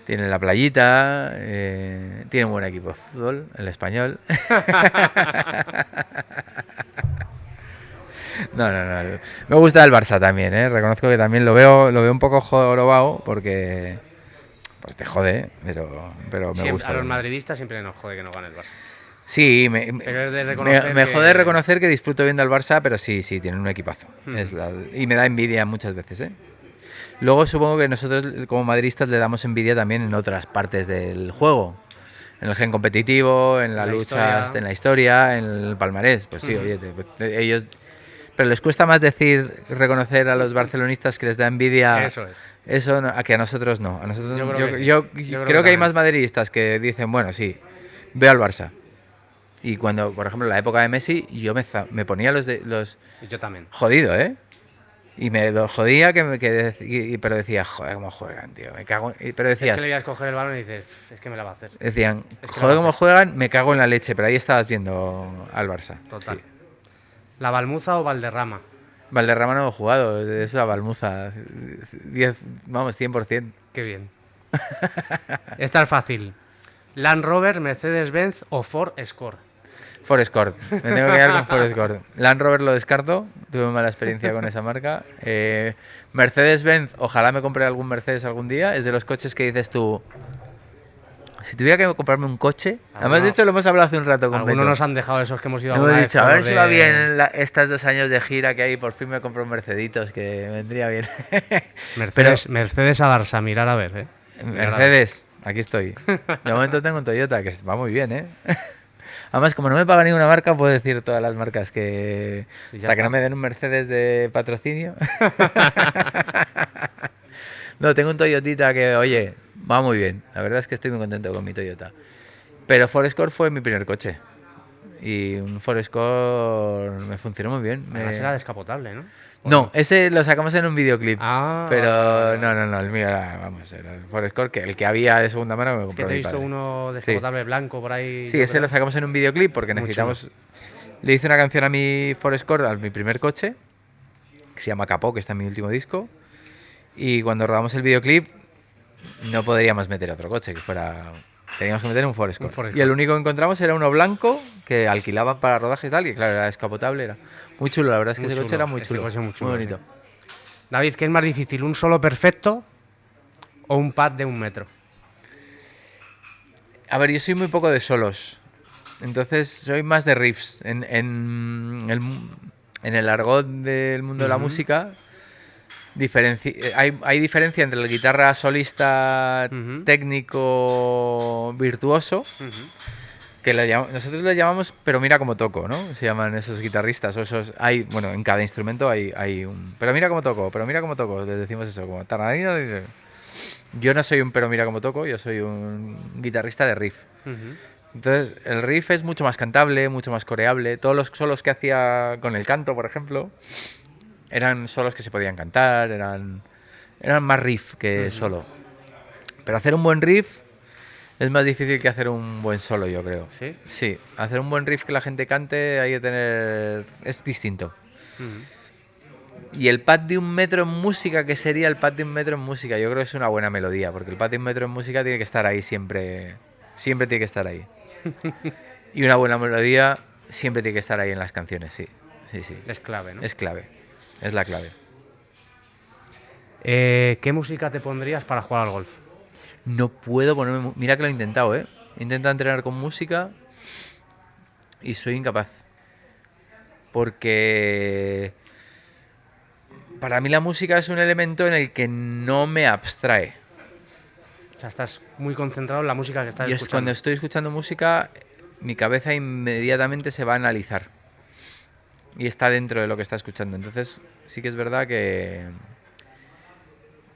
Tiene la playita, tiene un buen equipo de fútbol, el Español. No. Me gusta el Barça también, ¿eh? Reconozco que también lo veo un poco jorobado porque pues te jode, pero me Siempre, gusta. a los madridistas siempre nos jode que no gane el Barça. Sí, Pero es de reconocer me que- jode reconocer que disfruto viendo al Barça, pero sí, tienen un equipazo. Y me da envidia muchas veces, ¿eh? Luego supongo que nosotros como madridistas le damos envidia también en otras partes del juego. En el gen competitivo, en la lucha, historia. en la historia, en el palmarés. Pues sí, oye, ellos... Pero les cuesta más reconocer a los barcelonistas que les da envidia Eso es. eso a que a nosotros no. A nosotros, Yo creo que sí. yo Yo creo que hay también. más madridistas que dicen, bueno, sí, veo al Barça. Y cuando, por ejemplo, en la época de Messi, yo me ponía los Yo también. jodido, ¿eh? Y me lo jodía, pero decía, joder, cómo juegan, tío. Me cago pero Es decías, que le ibas a coger el balón y dices, es que me la va a hacer. decían, Es que joder, la va a cómo hacer. juegan, me cago en la leche. Pero ahí estabas viendo al Barça. Total. Sí. ¿La Balmuza o Valderrama? Valderrama no he jugado, es la Balmuza. 100%. Qué bien. Esta es fácil. Land Rover, Mercedes-Benz o Ford Escort. Ford Escort, me tengo que quedar con Ford Escort. Land Rover lo descarto, tuve mala experiencia con esa marca. Mercedes-Benz, ojalá me compre algún Mercedes algún día. Es de los coches que dices tú, si tuviera que comprarme un coche... Además, de hecho, lo hemos hablado hace un rato con Algunos Beto. nos han dejado esos que hemos ido Hemos alguna vez dicho, a por ver los si va de- bien estos 2 años de gira que hay, por fin me compro un Merceditos, que vendría bien. Mercedes a Barça, mirar a ver, Mirar a ver. Mercedes, aquí estoy. De momento tengo un Toyota, que va muy bien, ¿eh? Además, como no me paga ninguna marca, puedo decir todas las marcas que... Y ya Hasta que está. no me den un Mercedes de patrocinio. No, tengo un Toyotita que, oye, va muy bien. La verdad es que estoy muy contento con mi Toyota. Pero Ford Escort fue mi primer coche. Y un Ford Escort me funcionó muy bien. Además era descapotable, ¿no? ¿O No, ese lo sacamos en un videoclip. Ah, Pero vale. no, el mío era, vamos, era el Ford Escort, que el que había de segunda mano me Es que compró te he mi visto padre. uno descapotable blanco por ahí. Sí, yo ese creo. lo sacamos en un videoclip porque Muy necesitamos... Le hice una canción a mi Ford Escort, a mi primer coche, que se llama Capó, que está en mi último disco. Y cuando rodamos el videoclip, no podríamos meter otro coche que fuera... Teníamos que meter un Ford Escort. Ford Y el Escort. único que encontramos era uno blanco que alquilaban para rodaje y tal, y claro, era descapotable, era muy chulo, la verdad es que Muy ese coche chulo, era muy ese chulo, coche muy chulo, bonito. sí. David, ¿qué es más difícil? ¿Un solo perfecto o un pad de 1 metro? A ver, yo soy muy poco de solos, entonces soy más de riffs. En el argot del mundo de la música hay diferencia entre la guitarra solista Ujú. técnico virtuoso, que nosotros le llamamos pero mira cómo toco, ¿no? Se llaman esos guitarristas o esos... Bueno, en cada instrumento hay un... Pero mira cómo toco, les decimos eso, como... taranino. Yo no soy un pero mira cómo toco, yo soy un guitarrista de riff. Ujú. Entonces, el riff es mucho más cantable, mucho más coreable. Todos los solos que hacía con el canto, por ejemplo, eran solos que se podían cantar, eran más riff que solo. Pero hacer un buen riff es más difícil que hacer un buen solo, yo creo. ¿Sí? Sí, hacer un buen riff que la gente cante hay que tener... es distinto. Y el pad de 1 metro en música, ¿qué sería el pad de 1 metro en música? Yo creo que es una buena melodía, porque el pad de 1 metro en música tiene que estar ahí siempre. Siempre tiene que estar ahí. Y una buena melodía siempre tiene que estar ahí en las canciones, sí. Sí. Es clave, ¿no? Es clave. Es la clave. ¿Qué música te pondrías para jugar al golf? No puedo ponerme... Mira que lo he intentado, ¿eh? He intentado entrenar con música y soy incapaz. Porque... para mí la música es un elemento en el que no me abstrae. O sea, estás muy concentrado en la música que estás Yo escuchando. cuando estoy escuchando música, mi cabeza inmediatamente se va a analizar. Y está dentro de lo que está escuchando. Entonces, sí que es verdad que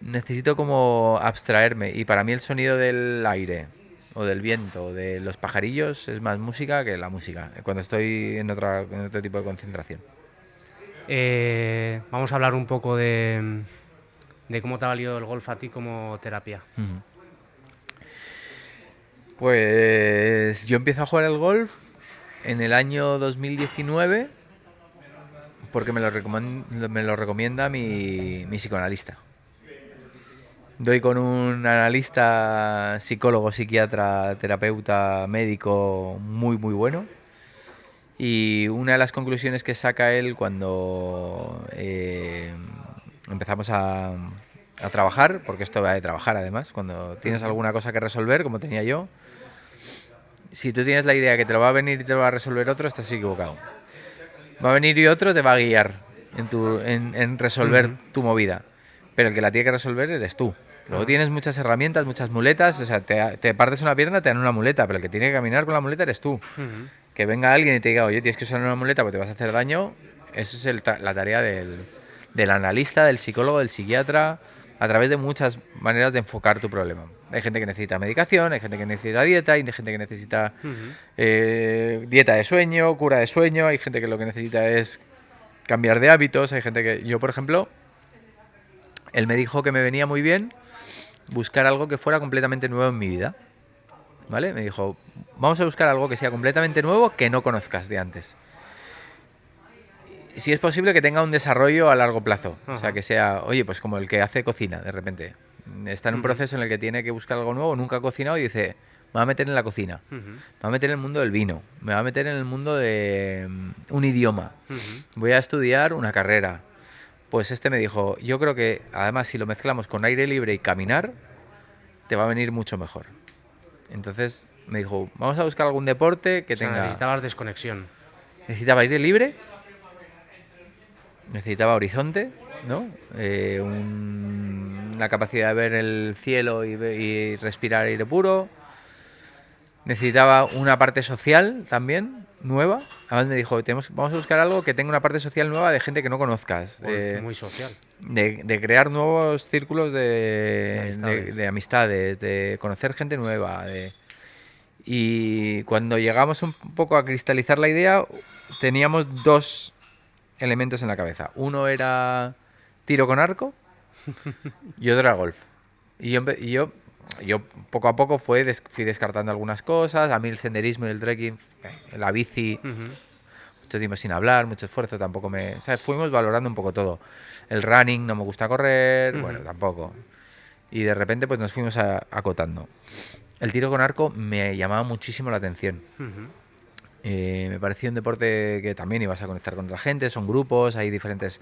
necesito como abstraerme. Y para mí el sonido del aire, o del viento, o de los pajarillos, es más música que la música. Cuando estoy en otro tipo de concentración. Vamos a hablar un poco de cómo te ha valido el golf a ti como terapia. Pues yo empiezo a jugar al golf en el año 2019 porque me lo recomienda mi psicoanalista. Doy con un analista, psicólogo, psiquiatra, terapeuta, médico muy, muy bueno. Y una de las conclusiones que saca él cuando empezamos a trabajar, porque esto va de trabajar además, cuando tienes alguna cosa que resolver, como tenía yo, si tú tienes la idea que te lo va a venir y te lo va a resolver otro, estás equivocado. Va a venir y otro te va a guiar en resolver tu movida, pero el que la tiene que resolver eres tú. Luego tienes muchas herramientas, muchas muletas, o sea, te partes una pierna, te dan una muleta, pero el que tiene que caminar con la muleta eres tú. Que venga alguien y te diga, oye, tienes que usar una muleta porque te vas a hacer daño, eso es la tarea del analista, del psicólogo, del psiquiatra, a través de muchas maneras de enfocar tu problema. Hay gente que necesita medicación, hay gente que necesita dieta, hay gente que necesita dieta de sueño, cura de sueño, hay gente que lo que necesita es cambiar de hábitos, hay gente que... Yo, por ejemplo, él me dijo que me venía muy bien buscar algo que fuera completamente nuevo en mi vida, ¿vale? Me dijo, vamos a buscar algo que sea completamente nuevo que no conozcas de antes. Si es posible que tenga un desarrollo a largo plazo. O sea, que sea, oye, pues como el que hace cocina, de repente. Está en un proceso en el que tiene que buscar algo nuevo, nunca ha cocinado y dice, me va a meter en la cocina, me va a meter en el mundo del vino, me va a meter en el mundo de un idioma, voy a estudiar una carrera. Pues este me dijo, yo creo que además si lo mezclamos con aire libre y caminar, te va a venir mucho mejor. Entonces me dijo, vamos a buscar algún deporte que tenga... Necesitabas desconexión. Necesitaba aire libre, necesitaba horizonte, ¿no? La capacidad de ver el cielo y respirar aire puro. Necesitaba una parte social también, nueva. Además me dijo, vamos a buscar algo que tenga una parte social nueva de gente que no conozcas. Muy social. De crear nuevos círculos de amistades, de conocer gente nueva. Y cuando llegamos un poco a cristalizar la idea, teníamos dos elementos en la cabeza. Uno era tiro con arco y otro era golf. Y yo poco a poco fui descartando algunas cosas. A mí el senderismo y el trekking, la bici, mucho tiempo sin hablar, mucho esfuerzo, tampoco me... ¿sabes? Fuimos valorando un poco todo. El running, no me gusta correr, bueno, tampoco. Y de repente pues nos fuimos acotando. El tiro con arco me llamaba muchísimo la atención. Me parecía un deporte que también ibas a conectar con otra gente, son grupos, hay diferentes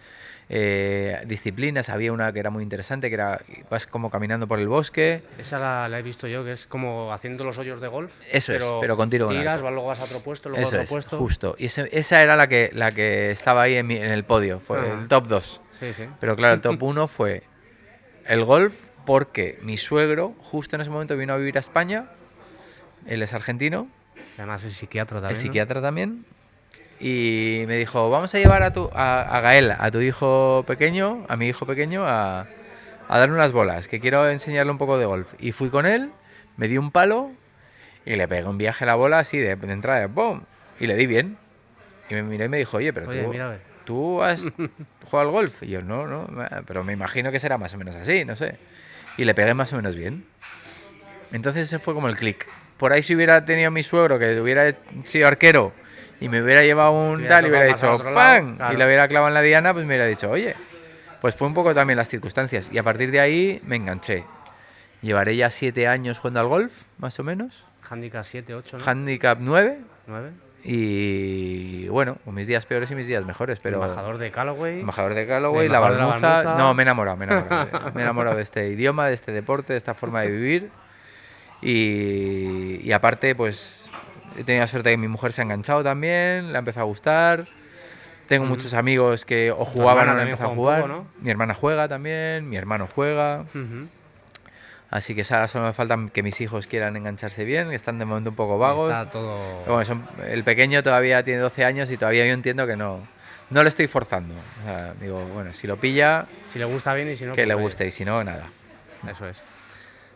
disciplinas. Había una que era muy interesante, que era vas como caminando por el bosque. Esa la he visto yo, que es como haciendo los hoyos de golf. Eso pero con tiro con arco. Tiras, luego vas a otro puesto, luego eso a otro puesto. Justo. Y esa era la que estaba ahí en el podio, fue el top 2. Sí, sí. Pero claro, el top 1 fue el golf, porque mi suegro justo en ese momento vino a vivir a España. Él es argentino. Además es psiquiatra también. Es psiquiatra también. Y me dijo, vamos a llevar a Gael, a tu hijo pequeño, a mi hijo pequeño, a darle unas bolas, que quiero enseñarle un poco de golf. Y fui con él, me di un palo y le pegué un viaje a la bola así de entrada, ¡bum! Y le di bien. Y me miró y me dijo, oye, pero ¿tú has jugado al golf? Y yo, no, pero me imagino que será más o menos así, no sé. Y le pegué más o menos bien. Entonces ese fue como el clic. Por ahí si hubiera tenido mi suegro que hubiera sido arquero y me hubiera llevado un tal y hubiera dicho ¡pam! Claro. Y le hubiera clavado en la diana, pues me hubiera dicho, oye, pues fue un poco también las circunstancias. Y a partir de ahí me enganché. Llevaré ya 7 años jugando al golf, más o menos. Handicap 7, 8, ¿no? Handicap 9. 9. Y bueno, con mis días peores y mis días mejores, pero... Embajador de Callaway, la Balmuza... No, me he enamorado. Me he enamorado de este idioma, de este deporte, de esta forma de vivir. Y aparte, pues he tenido la suerte de que mi mujer se ha enganchado también, le ha empezado a gustar. Tengo muchos amigos que o jugaban o han empezado a jugar. Poco, ¿no? Mi hermana juega también, mi hermano juega. Así que ahora solo me falta que mis hijos quieran engancharse bien, que están de momento un poco vagos. Está todo... Pero bueno, el pequeño todavía tiene 12 años y todavía yo entiendo que no le estoy forzando. O sea, digo, bueno, si lo pilla... Si le gusta bien y si no... Que pues le guste y si no, nada. Eso es.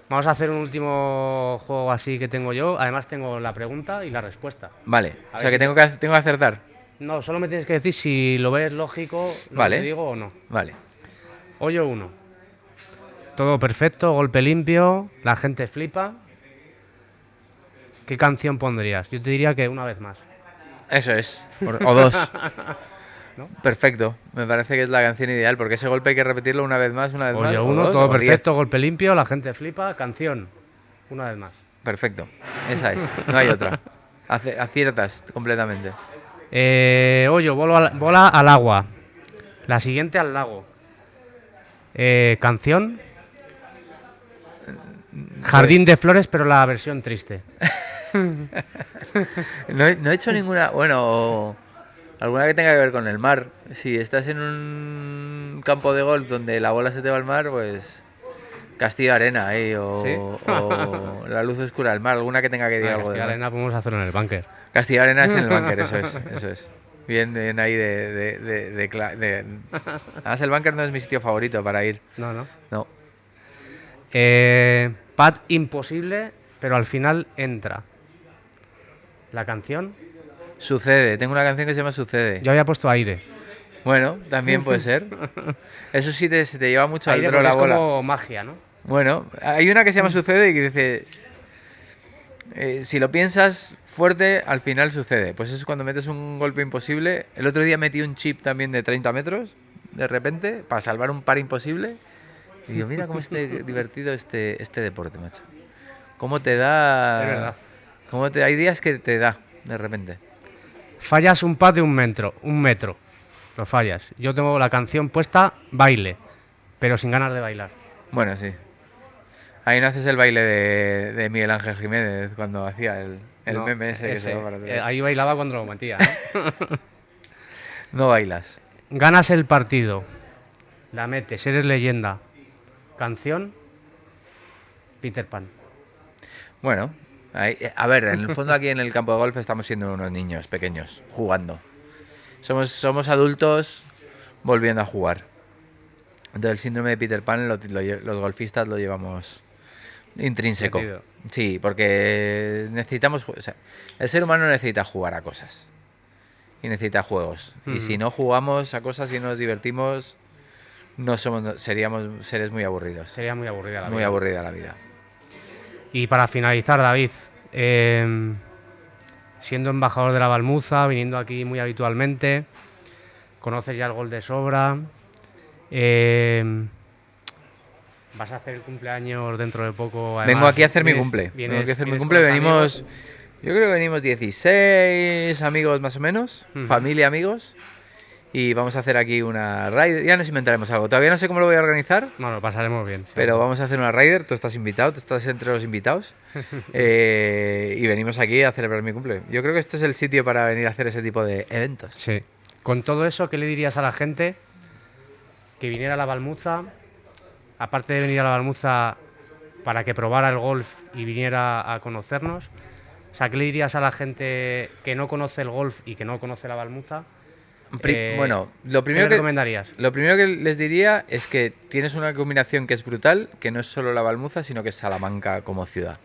Vamos a hacer un último juego así que tengo yo. Además tengo la pregunta y la respuesta. Vale, o sea que tengo que acertar. No, solo me tienes que decir si lo ves lógico, lo que te digo o no. Vale. Hoyo 1. Todo perfecto, golpe limpio, la gente flipa. ¿Qué canción pondrías? Yo te diría que Una vez más. Eso es. O dos. ¿No? Perfecto. Me parece que es la canción ideal, porque ese golpe hay que repetirlo una vez más, o Oye, dos, todo o 10. perfecto, golpe limpio, la gente flipa, canción. Una vez más. Perfecto. Esa es. No hay otra. Aciertas completamente. Hoyo, bola al agua. La siguiente al lago. Canción. Jardín de flores, pero la versión triste. No he hecho ninguna. Bueno, alguna que tenga que ver con el mar. Si estás en un campo de golf donde la bola se te va al mar, pues. Castillo de Arena, ¿Sí? o La luz oscura del mar. Alguna que tenga que decir algo de Castillo mar. Arena podemos hacerlo en el búnker. Castillo de Arena es en el búnker, eso es. Bien ahí Además, el búnker no es mi sitio favorito para ir. No. No. Pad imposible, pero al final entra. La canción. Sucede. Tengo una canción que se llama Sucede. Yo había puesto aire. Bueno, también puede ser. Eso sí se te lleva mucho al Aire draw porque la es bola. como magia, ¿no? Bueno, hay una que se llama Sucede y que dice... si lo piensas fuerte, al final sucede. Pues eso es cuando metes un golpe imposible. El otro día metí un chip también de 30 metros, de repente, para salvar un par imposible. Y digo, mira cómo es divertido este deporte, macho. Cómo te da... Es verdad. Hay días que te da, de repente. Fallas un pad de un metro. Lo fallas. Yo tengo la canción puesta, baile, pero sin ganas de bailar. Bueno, sí. Ahí no haces el baile de Miguel Ángel Jiménez cuando hacía el No, meme ese que ese. se va para atrás. Ahí bailaba cuando lo metía, ¿no? No bailas. Ganas el partido. La metes, eres leyenda. Canción. Peter Pan. Bueno, a ver, en el fondo aquí en el campo de golf estamos siendo unos niños pequeños, jugando. Somos adultos volviendo a jugar. Entonces el síndrome de Peter Pan los golfistas lo llevamos intrínseco. Metido. Sí, porque necesitamos... O sea, el ser humano necesita jugar a cosas. Y necesita juegos. Y si no jugamos a cosas y no nos divertimos, seríamos seres muy aburridos. Sería muy aburrida la vida. Muy aburrida la vida. Y para finalizar, David, siendo embajador de la Balmuza, viniendo aquí muy habitualmente, conoces ya el gol de sobra, vas a hacer el cumpleaños dentro de poco. Además, Vengo aquí a hacer mi cumple. Vengo aquí a hacer mi cumple. Venimos, yo creo que venimos 16 amigos más o menos, familia, amigos. Y vamos a hacer aquí una rider. Ya nos inventaremos algo. Todavía no sé cómo lo voy a organizar. No, lo pasaremos bien. Pero vamos a hacer una rider. Tú estás invitado, tú estás entre los invitados. Y venimos aquí a celebrar mi cumple. Yo creo que este es el sitio para venir a hacer ese tipo de eventos. Sí. Con todo eso, ¿qué le dirías a la gente que viniera a la Balmuza? Aparte de venir a la Balmuza para que probara el golf y viniera a conocernos. O sea, ¿qué le dirías a la gente que no conoce el golf y que no conoce la Balmuza? Bueno, lo ¿qué le recomendarías? Lo primero que les diría es que tienes una combinación que es brutal, que no es solo la Balmuza, sino que es Salamanca como ciudad.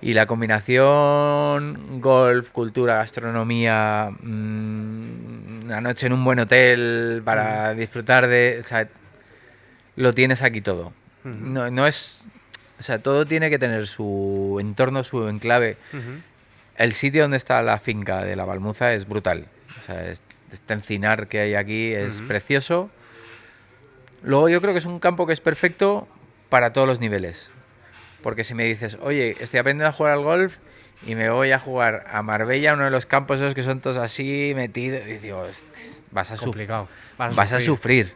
Y la combinación golf, cultura, gastronomía, una noche en un buen hotel para disfrutar de... O sea, lo tienes aquí todo. No es... O sea, todo tiene que tener su entorno, su enclave. El sitio donde está la finca de la Balmuza es brutal. O sea, este encinar que hay aquí es precioso. Luego yo creo que es un campo que es perfecto para todos los niveles. Porque si me dices, oye, estoy aprendiendo a jugar al golf y me voy a jugar a Marbella, uno de los campos esos que son todos así metidos, y digo, vas a sufrir. Vas a sufrir.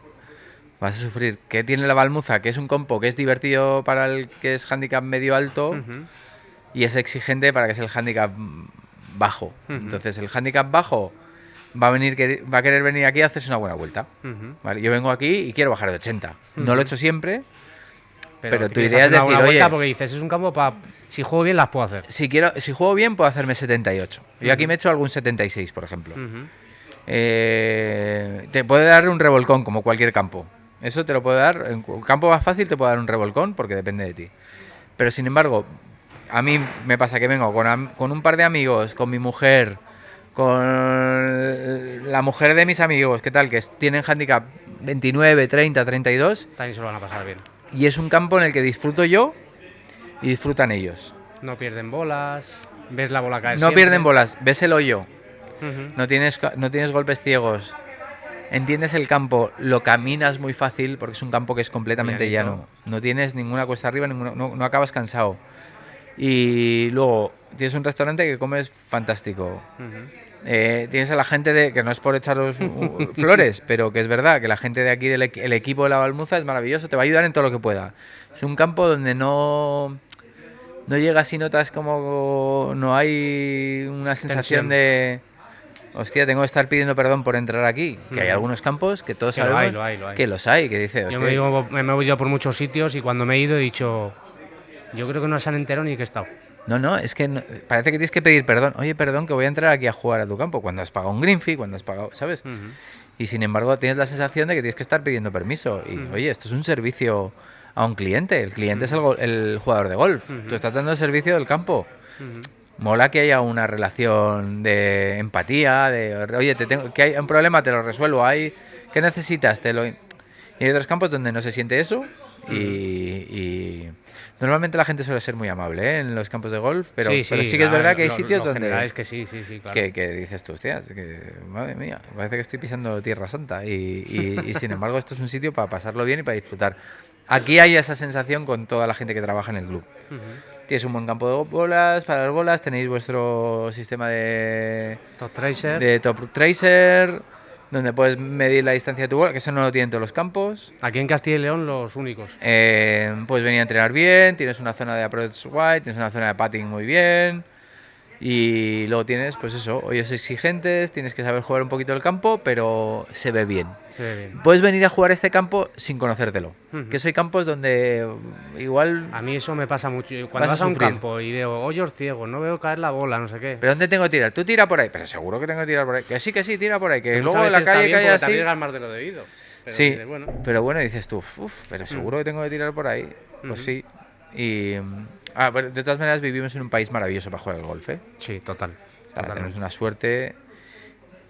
¿Qué tiene la Balmuza? Que es un campo que es divertido para el que es handicap medio alto y es exigente para que es el handicap bajo. Entonces el handicap bajo va a querer venir aquí a hacerse una buena vuelta. ¿Vale? Yo vengo aquí y quiero bajar de 80. No lo he hecho siempre, pero tu idea es decir, oye, porque dices, es un campo para... Si juego bien, las puedo hacer. Si juego bien, puedo hacerme 78. Yo aquí me he hecho algún 76, por ejemplo. Te puede dar un revolcón, como cualquier campo. Eso te lo puede dar. En un campo más fácil te puede dar un revolcón, porque depende de ti. Pero, sin embargo, a mí me pasa que vengo con un par de amigos, con mi mujer, con la mujer de mis amigos, ¿qué tal? Que tienen handicap 29, 30, 32. También se lo van a pasar bien. Y es un campo en el que disfruto yo y disfrutan ellos. No pierden bolas, ves la bola caer No siempre. pierden bolas, ves el hoyo. no tienes golpes ciegos, entiendes el campo, lo caminas muy fácil porque es un campo que es completamente llano, no tienes ninguna cuesta arriba, no acabas cansado. Y luego tienes un restaurante que comes fantástico. Tienes a la gente que no es por echaros flores, pero que es verdad que la gente de aquí, el equipo de la Balmuza es maravilloso, te va a ayudar en todo lo que pueda. Es un campo donde no llegas y notas como no hay una sensación de hostia, tengo que estar pidiendo perdón por entrar aquí. Que hay algunos campos que todos sabemos lo hay. que los hay, que dice, hostia. Yo me he ido por muchos sitios y cuando me he ido he dicho, yo creo que no se han enterado ni que he estado. No, es que parece que tienes que pedir perdón. Oye, perdón, que voy a entrar aquí a jugar a tu campo. Cuando has pagado un green fee, cuando has pagado, ¿sabes? Y sin embargo tienes la sensación de que tienes que estar pidiendo permiso. Y oye, esto es un servicio a un cliente. El cliente es el jugador de golf. Tú estás dando el servicio del campo. Mola que haya una relación de empatía, oye, que hay un problema, te lo resuelvo. ¿Qué necesitas? Y hay otros campos donde no se siente eso. Y normalmente la gente suele ser muy amable, ¿eh? En los campos de golf, pero sí que es verdad que hay sitios donde es que sí, claro. que dices tú, hostias, que madre mía, parece que estoy pisando tierra santa y sin embargo esto es un sitio para pasarlo bien y para disfrutar. Aquí hay esa sensación con toda la gente que trabaja en el club. Tienes un buen campo de bolas, para las bolas, tenéis vuestro sistema de Top Tracer, donde puedes medir la distancia de tu bola, que eso no lo tienen todos los campos. Aquí en Castilla y León los únicos. Puedes venir a entrenar bien, tienes una zona de approach wide, tienes una zona de putting muy bien. Y luego tienes, pues eso, hoyos exigentes, tienes que saber jugar un poquito el campo, pero se ve bien. Puedes venir a jugar este campo sin conocértelo. Que soy campos donde igual... A mí eso me pasa mucho. Cuando vas a un campo y veo hoyos ciegos, no veo caer la bola, no sé qué. ¿Pero dónde tengo que tirar? Tú tira por ahí. Pero seguro que tengo que tirar por ahí. Que sí, tira por ahí. Que luego en la calle cae así... Te arriesgas más de lo debido. Pero sí, dices, pero bueno, dices tú, pero seguro que tengo que tirar por ahí. Pues sí. Y... pero de todas maneras vivimos en un país maravilloso para jugar al golf, ¿eh? Sí, total. Tenemos una suerte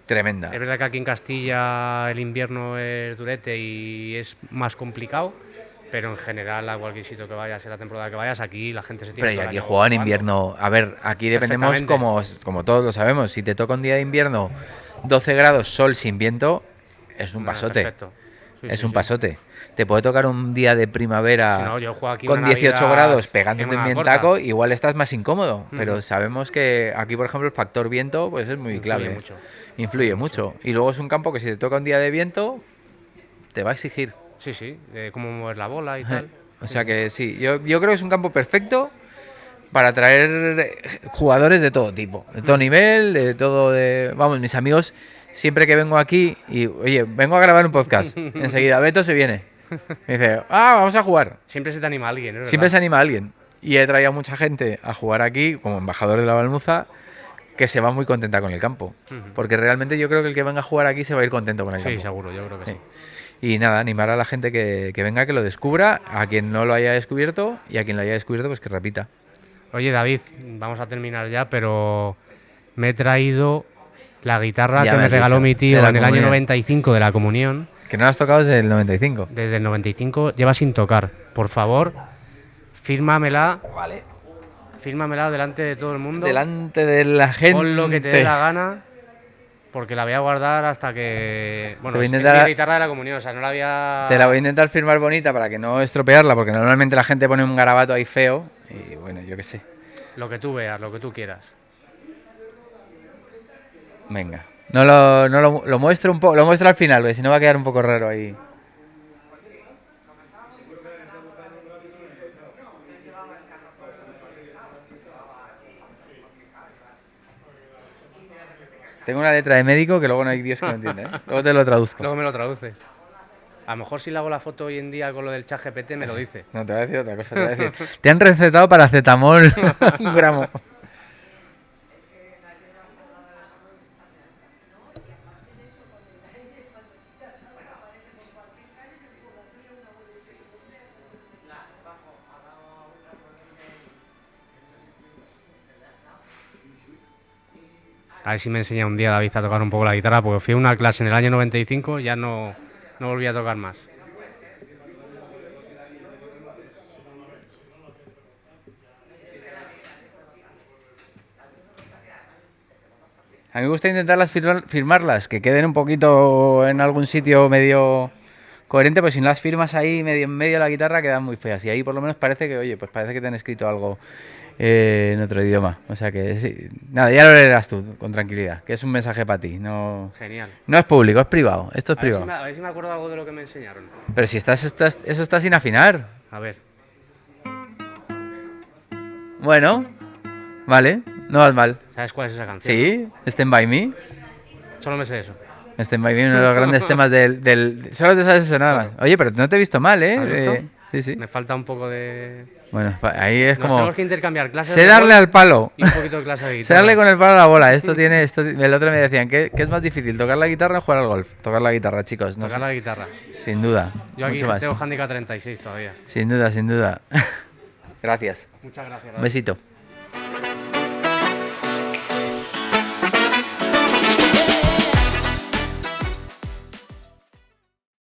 tremenda. Es verdad que aquí en Castilla el invierno es durete y es más complicado, pero en general a cualquier sitio que vayas, en la temporada que vayas, aquí la gente se tiene... Pero y aquí juega en invierno. A ver, aquí dependemos como todos lo sabemos. Si te toca un día de invierno, 12 grados, sol sin viento, es un pasote. Perfecto. Es un pasote. Te puede tocar un día de primavera yo juego aquí con 18 grados pegándote en bien taco, igual estás más incómodo. Pero sabemos que aquí, por ejemplo, el factor viento pues es muy clave. Influye mucho. Y luego es un campo que si te toca un día de viento, te va a exigir. Sí, cómo mover la bola y tal. O sea que sí, yo creo que es un campo perfecto para atraer jugadores de todo tipo, de todo nivel, de todo... Vamos, mis amigos... Siempre que vengo aquí y, oye, vengo a grabar un podcast, enseguida Beto se viene. Me dice, vamos a jugar. Siempre se te anima alguien, ¿no? Siempre se anima alguien. Y he traído a mucha gente a jugar aquí, como embajador de la Balmuza, que se va muy contenta con el campo. Porque realmente yo creo que el que venga a jugar aquí se va a ir contento con el campo. Sí, seguro, yo creo que sí. Y nada, animar a la gente que venga, que lo descubra, a quien no lo haya descubierto y a quien lo haya descubierto, pues que repita. Oye, David, vamos a terminar ya, pero me he traído... La guitarra que me regaló mi tío en el año 95 de la comunión. Que no la has tocado desde el 95. Desde el 95 lleva sin tocar. Por favor, fírmamela. Vale. Fírmamela delante de todo el mundo. Delante de la gente. Pon lo que te dé la gana. Porque la voy a guardar hasta que... Bueno, es la guitarra de la comunión, o sea, no la había... Te la voy a intentar firmar bonita para que no estropearla, porque normalmente la gente pone un garabato ahí feo. Y bueno, yo qué sé. Lo que tú veas, lo que tú quieras. Venga, no lo muestro un poco, lo muestro al final, porque si no va a quedar un poco raro ahí. Tengo una letra de médico que luego no hay Dios que lo entienda, ¿eh? Luego te lo traduzco. Luego me lo traduce. A lo mejor si le hago la foto hoy en día con lo del ChatGPT me lo dice. No, te voy a decir otra cosa, te voy a decir. Te han recetado paracetamol un gramo. A ver si me enseña un día David a tocar un poco la guitarra, porque fui a una clase en el año 95 y ya no volví a tocar más. A mí me gusta intentarlas firmarlas, que queden un poquito en algún sitio medio coherente, pues si no las firmas ahí medio en medio de la guitarra quedan muy feas. Y ahí por lo menos parece que, oye, pues parece que te han escrito algo en otro idioma. O sea que sí, nada, ya lo leerás tú con tranquilidad, que es un mensaje para ti. No, Genial. no es público, es privado. Esto es A ver, privado. a ver si me acuerdo algo de lo que me enseñaron. Pero si eso está sin afinar. A ver. Bueno, vale, no vas mal. ¿Sabes cuál es esa canción? Sí, Stand By Me. Solo me sé eso. Stand By Me, uno de los grandes temas del... Solo te sabes eso nada más. Oye, pero no te he visto mal, ¿eh? ¿Has visto? Sí, sí. Me falta un poco de... Bueno, ahí es Nos como... tenemos que intercambiar clases Sé de darle golf al palo. y un poquito de clase de guitarra. Sé darle con el palo a la bola. Esto tiene... el otro me decían, ¿qué es más difícil? ¿Tocar la guitarra o jugar al golf? Tocar la guitarra, chicos. No Tocar sé. la guitarra. Sin duda. Yo aquí Mucho más. tengo handicap 36 todavía. Sin duda, sin duda. Gracias. Muchas gracias. Un besito.